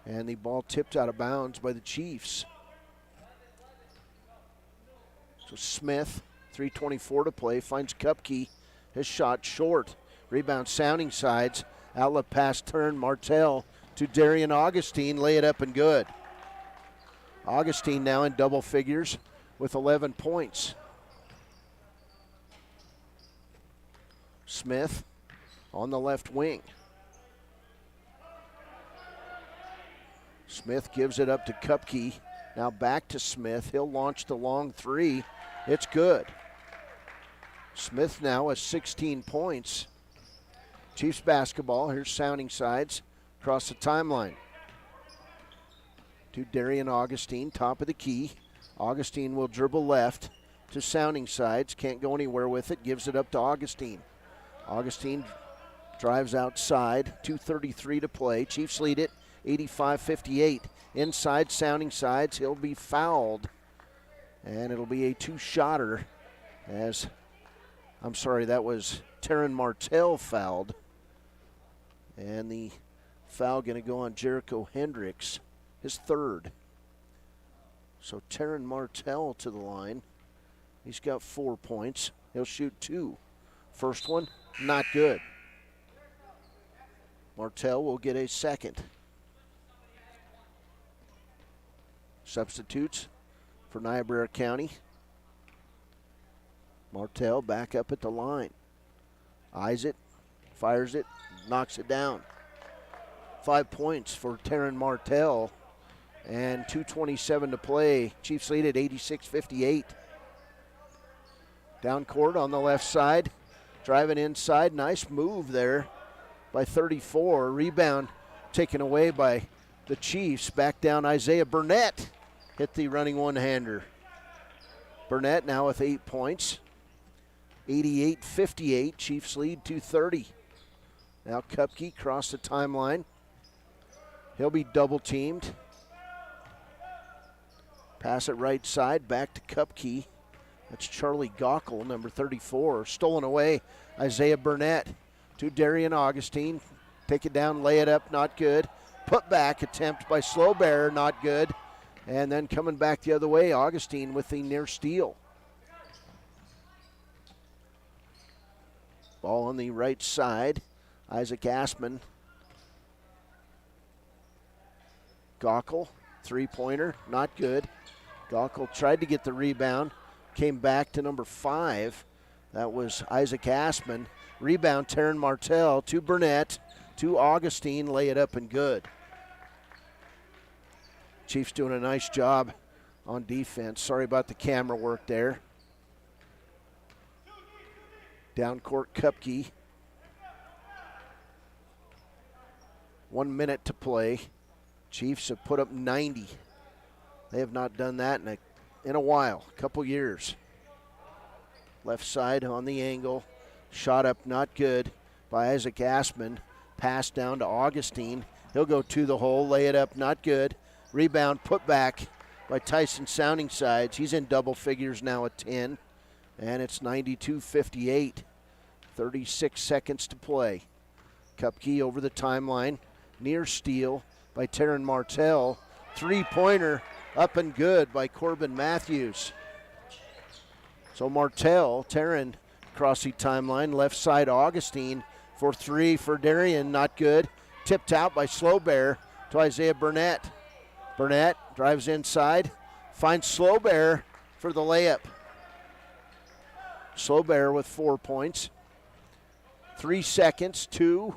S5: And the ball tipped out of bounds by the Chiefs. So Smith, 3:24 to play, finds Kupke. His shot short. Rebound Sounding Sides. Outlet pass turn Martell to Darian Augustine. Lay it up and good. Augustine now in double figures with 11 points. Smith on the left wing. Smith gives it up to Kupke. Now back to Smith. He'll launch the long 3. It's good. Smith now has 16 points. Chiefs basketball. Here's Sounding Sides across the timeline. To Darian Augustine, top of the key. Augustine will dribble left to Sounding Sides. Can't go anywhere with it. Gives it up to Augustine. Augustine drives outside. 2:33 to play. Chiefs lead it 85-58. Inside Sounding Sides. He'll be fouled. And it'll be a 2-shotter as, I'm sorry, that was Taryn Martell fouled. And the foul going to go on Jericho Hendricks, his 3rd. So Taryn Martell to the line. He's got 4 points. He'll shoot 2. First one, not good. Martell will get a 2nd. Substitutes for Niobrara County. Martell back up at the line. Eyes it, fires it, knocks it down. 5 points for Taryn Martell and 2:27 to play. Chiefs lead at 86-58. Down court on the left side, driving inside. Nice move there by 34. Rebound taken away by the Chiefs. Back down Isaiah Burnett. Hit the running one-hander. Burnett now with 8 points. 88-58. Chiefs lead 2:30. Now Kupke across the timeline. He'll be double teamed. Pass it right side, back to Kupke. That's Charlie Gockel, number 34. Stolen away, Isaiah Burnett to Darian Augustine. Take it down, lay it up, not good. Put back attempt by Slowbear, not good. And then coming back the other way, Augustine with the near steal. Ball on the right side. Isaac Assman. Gockel, 3-pointer, not good. Gockel tried to get the rebound, came back to number 5. That was Isaac Assman. Rebound, Taryn Martell to Burnett, to Augustine, lay it up and good. Chiefs doing a nice job on defense. Sorry about the camera work there. Down court, Kupke. 1 minute to play. Chiefs have put up 90. They have not done that in a while, a couple years. Left side on the angle. Shot up, not good by Isaac Assman. Pass down to Augustine. He'll go to the hole, lay it up, not good. Rebound put back by Tyson Sounding Sides. He's in double figures now at 10. And it's 92-58. 36 seconds to play. Kupke over the timeline, near steal by Taryn Martell. Three-pointer up and good by Corbin Matthews. So Martell, Taryn crossing timeline, left side Augustine for three for Darien, not good. Tipped out by Slowbear to Isaiah Burnett. Burnett drives inside, finds Slowbear for the layup. Slowbear with 4 points. 3 seconds, 2,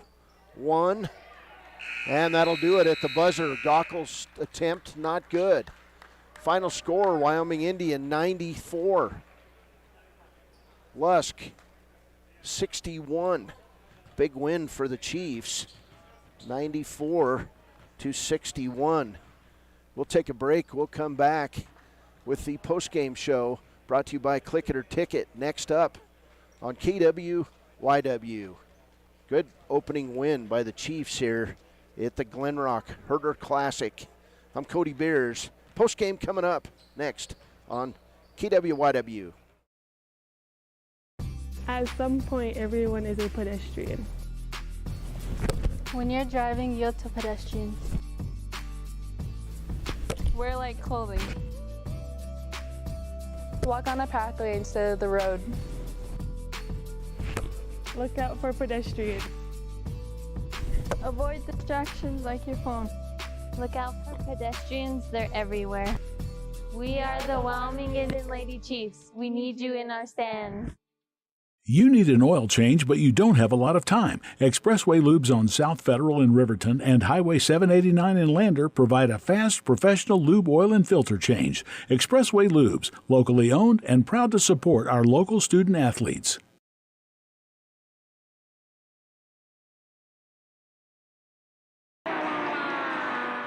S5: 1, and that'll do it at the buzzer. Gockel's attempt, not good. Final score, Wyoming Indian 94. Lusk 61. Big win for the Chiefs, 94-61. We'll take a break. We'll come back with the postgame show brought to you by Click It or Ticket. Next up on KWYW. Good opening win by the Chiefs here at the Glenrock Herder Classic. I'm Cody Beers. Postgame coming up next on KWYW.
S9: At some point, everyone is a pedestrian.
S11: When you're driving, yield to pedestrians. Wear light clothing. Walk on a pathway instead of the road.
S9: Look out for pedestrians.
S11: Avoid distractions like your phone.
S13: Look out for pedestrians, they're everywhere. We are the Wyoming Indian Lady Chiefs. We need you in our stand.
S4: You need an oil change, but you don't have a lot of time. Expressway Lubes on South Federal in Riverton and Highway 789 in Lander provide a fast, professional lube, oil, and filter change. Expressway Lubes, locally owned and proud to support our local student athletes.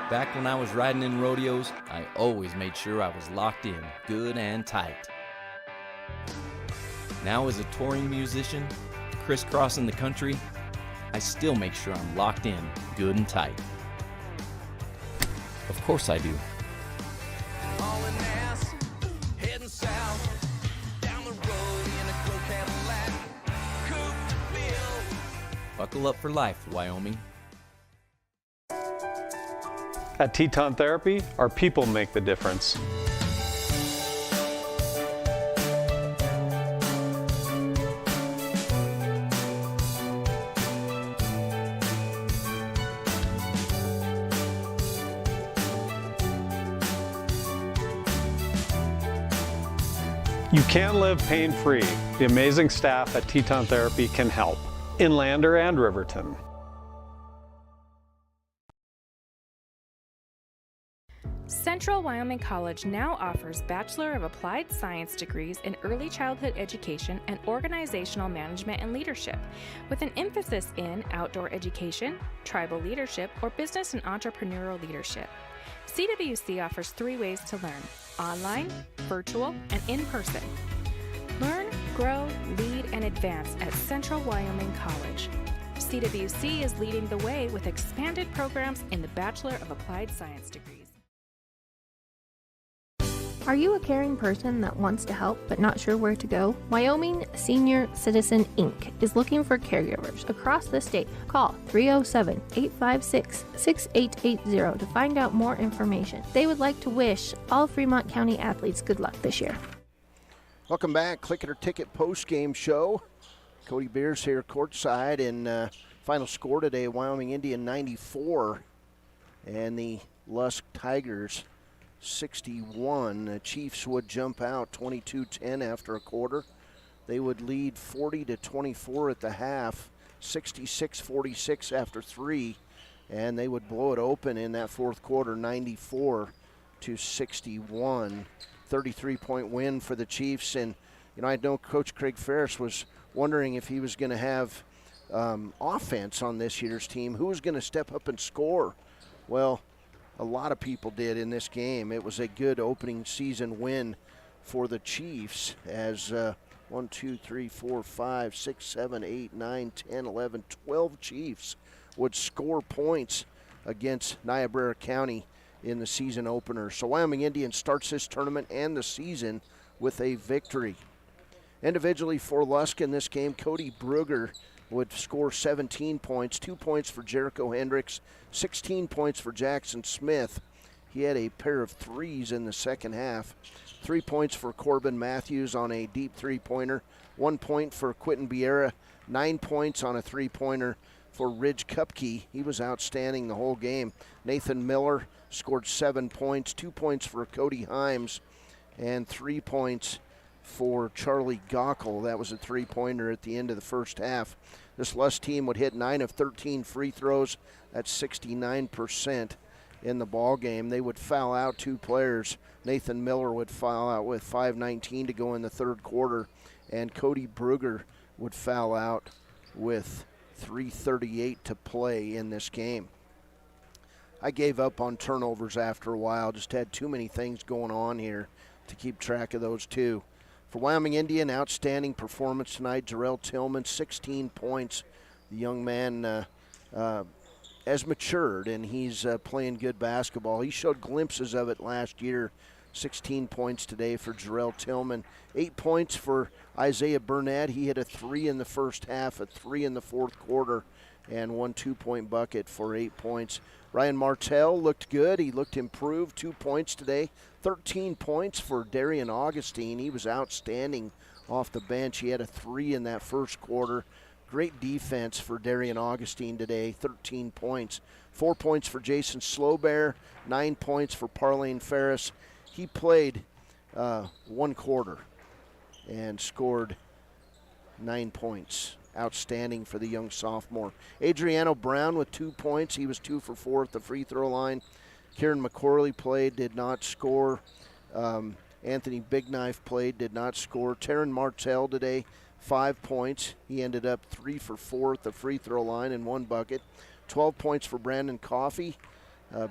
S12: Back when I was riding in rodeos, I always made sure I was locked in, good and tight. Now as a touring musician, crisscrossing the country, I still make sure I'm locked in, good and tight. Of course I do.
S24: Heading south, down the road in a gold Cadillac, coupe bill.
S12: Buckle up for life, Wyoming.
S14: At Teton Therapy, our people make the difference. You can live pain-free. The amazing staff at Teton Therapy can help in Lander and Riverton.
S15: Central Wyoming College now offers Bachelor of Applied Science degrees in Early Childhood Education and Organizational Management and Leadership, with an emphasis in outdoor education, tribal leadership, or business and entrepreneurial leadership. CWC offers 3 ways to learn: online, virtual, and in person. Learn, grow, lead, and advance at Central Wyoming College. CWC is leading the way with expanded programs in the Bachelor of Applied Science degrees.
S16: Are you a caring person that wants to help but not sure where to go? Wyoming Senior Citizen Inc. is looking for caregivers across the state. Call 307-856-6880 to find out more information. They would like to wish all Fremont County athletes good luck this year.
S5: Welcome back, Click It or Ticket post-game show. Cody Beers here courtside, and final score today, Wyoming Indian 94 and the Lusk Tigers 61. The Chiefs would jump out 22-10 after a quarter. They would lead 40-24 at the half, 66-46 after 3, and they would blow it open in that fourth quarter, 94-61. 33-point win for the Chiefs. And I know Coach Craig Ferris was wondering if he was going to have offense on this year's team. Who was going to step up and score? Well, a lot of people did in this game. It was a good opening season win for the Chiefs as 1, 2, 3, 4, 5, 6, 7, 8, 9, 10, 11, 12 Chiefs would score points against Niobrara County in the season opener. So Wyoming Indian starts this tournament and the season with a victory. Individually for Lusk in this game, Cody Brugger would score 17 points, 2 points for Jericho Hendricks, 16 points for Jackson Smith. He had a pair of threes in the second half. 3 points for Corbin Matthews on a deep three-pointer. 1 point for Quentin Vieira. 9 points on a three-pointer for Ridge Kupke. He was outstanding the whole game. Nathan Miller scored 7 points. 2 points for Cody Himes and 3 points for Charlie Gockel. That was a three-pointer at the end of the first half. This Lusk team would hit 9 of 13 free throws. That's 69% in the ball game. They would foul out 2 players. Nathan Miller would foul out with 5:19 to go in the third quarter, and Cody Brugger would foul out with 3:38 to play in this game. I gave up on turnovers after a while, just had too many things going on here to keep track of those two. For Wyoming Indian, outstanding performance tonight. Jarrell Tillman, 16 points. The young man has matured, and he's playing good basketball. He showed glimpses of it last year. 16 points today for Jarrell Tillman. 8 points for Isaiah Burnett. He hit a 3 in the first half, a 3 in the fourth quarter, and 1 2-point bucket for 8 points. Ryan Martell looked good. He looked improved. 2 points today. 13 points for Darian Augustine. He was outstanding off the bench. He had a 3 in that first quarter. Great defense for Darian Augustine today, 13 points. 4 points for Jason Slowbear, 9 points for Parlane Ferris. He played 1 quarter and scored 9 points. Outstanding for the young sophomore. Adriano Brown with 2 points. He was 2 for 4 at the free throw line. Kieran McCorley played, did not score. Anthony Big Knife played, did not score. Taryn Martell today, 5 points. He ended up 3 for 4 at the free throw line and 1 bucket. 12 points for Brandon Coffey.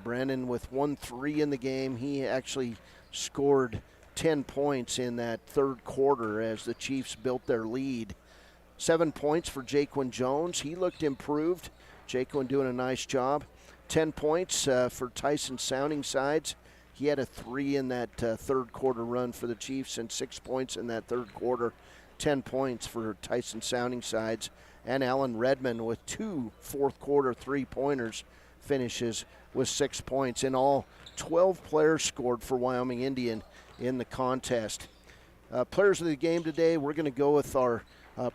S5: Brandon with 1 3 in the game. He actually scored 10 points in that third quarter as the Chiefs built their lead. 7 points for Jaquan Jones. He looked improved. Jaquan doing a nice job. 10 points for Tyson Sounding Sides. He had a 3 in that third quarter run for the Chiefs and 6 points in that third quarter. 10 points for Tyson Sounding Sides. And Alan Redmond with 2 fourth quarter three-pointers finishes with 6 points. In all, 12 players scored for Wyoming Indian in the contest. Players of the game today, we're going to go with our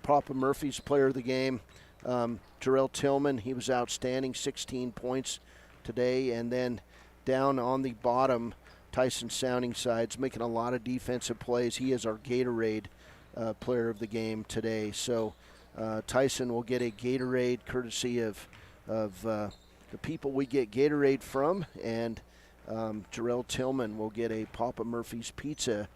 S5: Papa Murphy's player of the game. Jarrell Tillman, he was outstanding, 16 points today. And then down on the bottom, Tyson Sounding Sides making a lot of defensive plays. He is our Gatorade player of the game today. So Tyson will get a Gatorade courtesy of the people we get Gatorade from, and Jarrell Tillman will get a Papa Murphy's pizza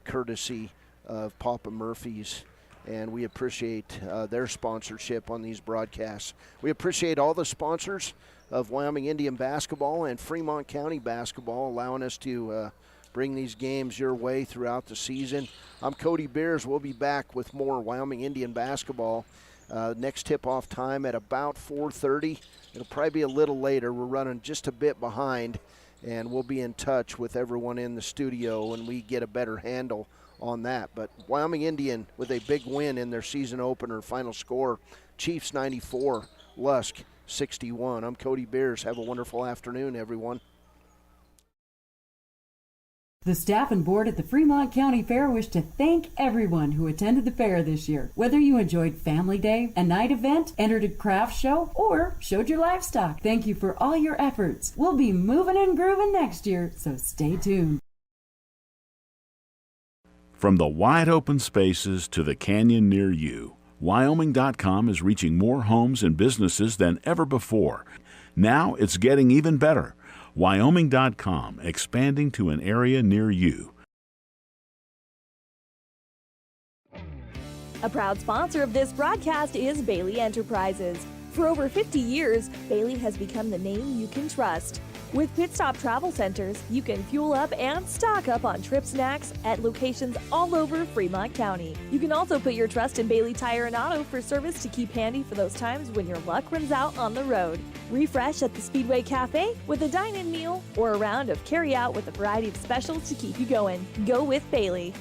S5: courtesy of Papa Murphy's. And we appreciate their sponsorship on these broadcasts. We appreciate all the sponsors of Wyoming Indian basketball and Fremont County basketball, allowing us to bring these games your way throughout the season. I'm Cody Beers. We'll be back with more Wyoming Indian basketball. Next tip-off time at about 4:30. It'll probably be a little later. We're running just a bit behind, and we'll be in touch with everyone in the studio when we get a better handle on that. But Wyoming Indian with a big win in their season opener. Final score, Chiefs 94, Lusk 61. I'm Cody Beers. Have a wonderful afternoon, everyone.
S17: The staff and board at the Fremont County Fair wish to thank everyone who attended the fair this year. Whether you enjoyed Family Day, a night event, entered a craft show, or showed your livestock, thank you for all your efforts. We'll be moving and grooving next year, so stay tuned.
S4: From the wide open spaces to the canyon near you, Wyoming.com is reaching more homes and businesses than ever before. Now it's getting even better. Wyoming.com, expanding to an area near you.
S2: A proud sponsor of this broadcast is Bailey Enterprises. For over 50 years, Bailey has become the name you can trust. With Pit Stop Travel Centers, you can fuel up and stock up on trip snacks at locations all over Fremont County. You can also put your trust in Bailey Tire and Auto for service to keep handy for those times when your luck runs out on the road. Refresh at the Speedway Cafe with a dine-in meal or a round of carry-out with a variety of specials to keep you going. Go with Bailey.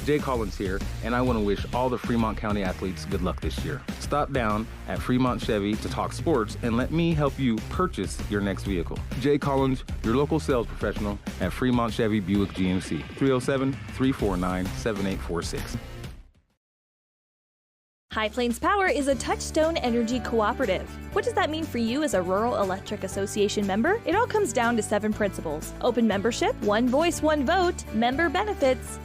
S10: Jay Collins here, and I want to wish all the Fremont County athletes good luck this year. Stop down at Fremont Chevy to talk sports and let me help you purchase your next vehicle. Jay Collins, your local sales professional at Fremont Chevy Buick GMC, 307-349-7846.
S2: High Plains Power is a Touchstone Energy cooperative. What does that mean for you as a Rural Electric Association member? It all comes down to 7 principles: open membership, one voice, one vote, member benefits,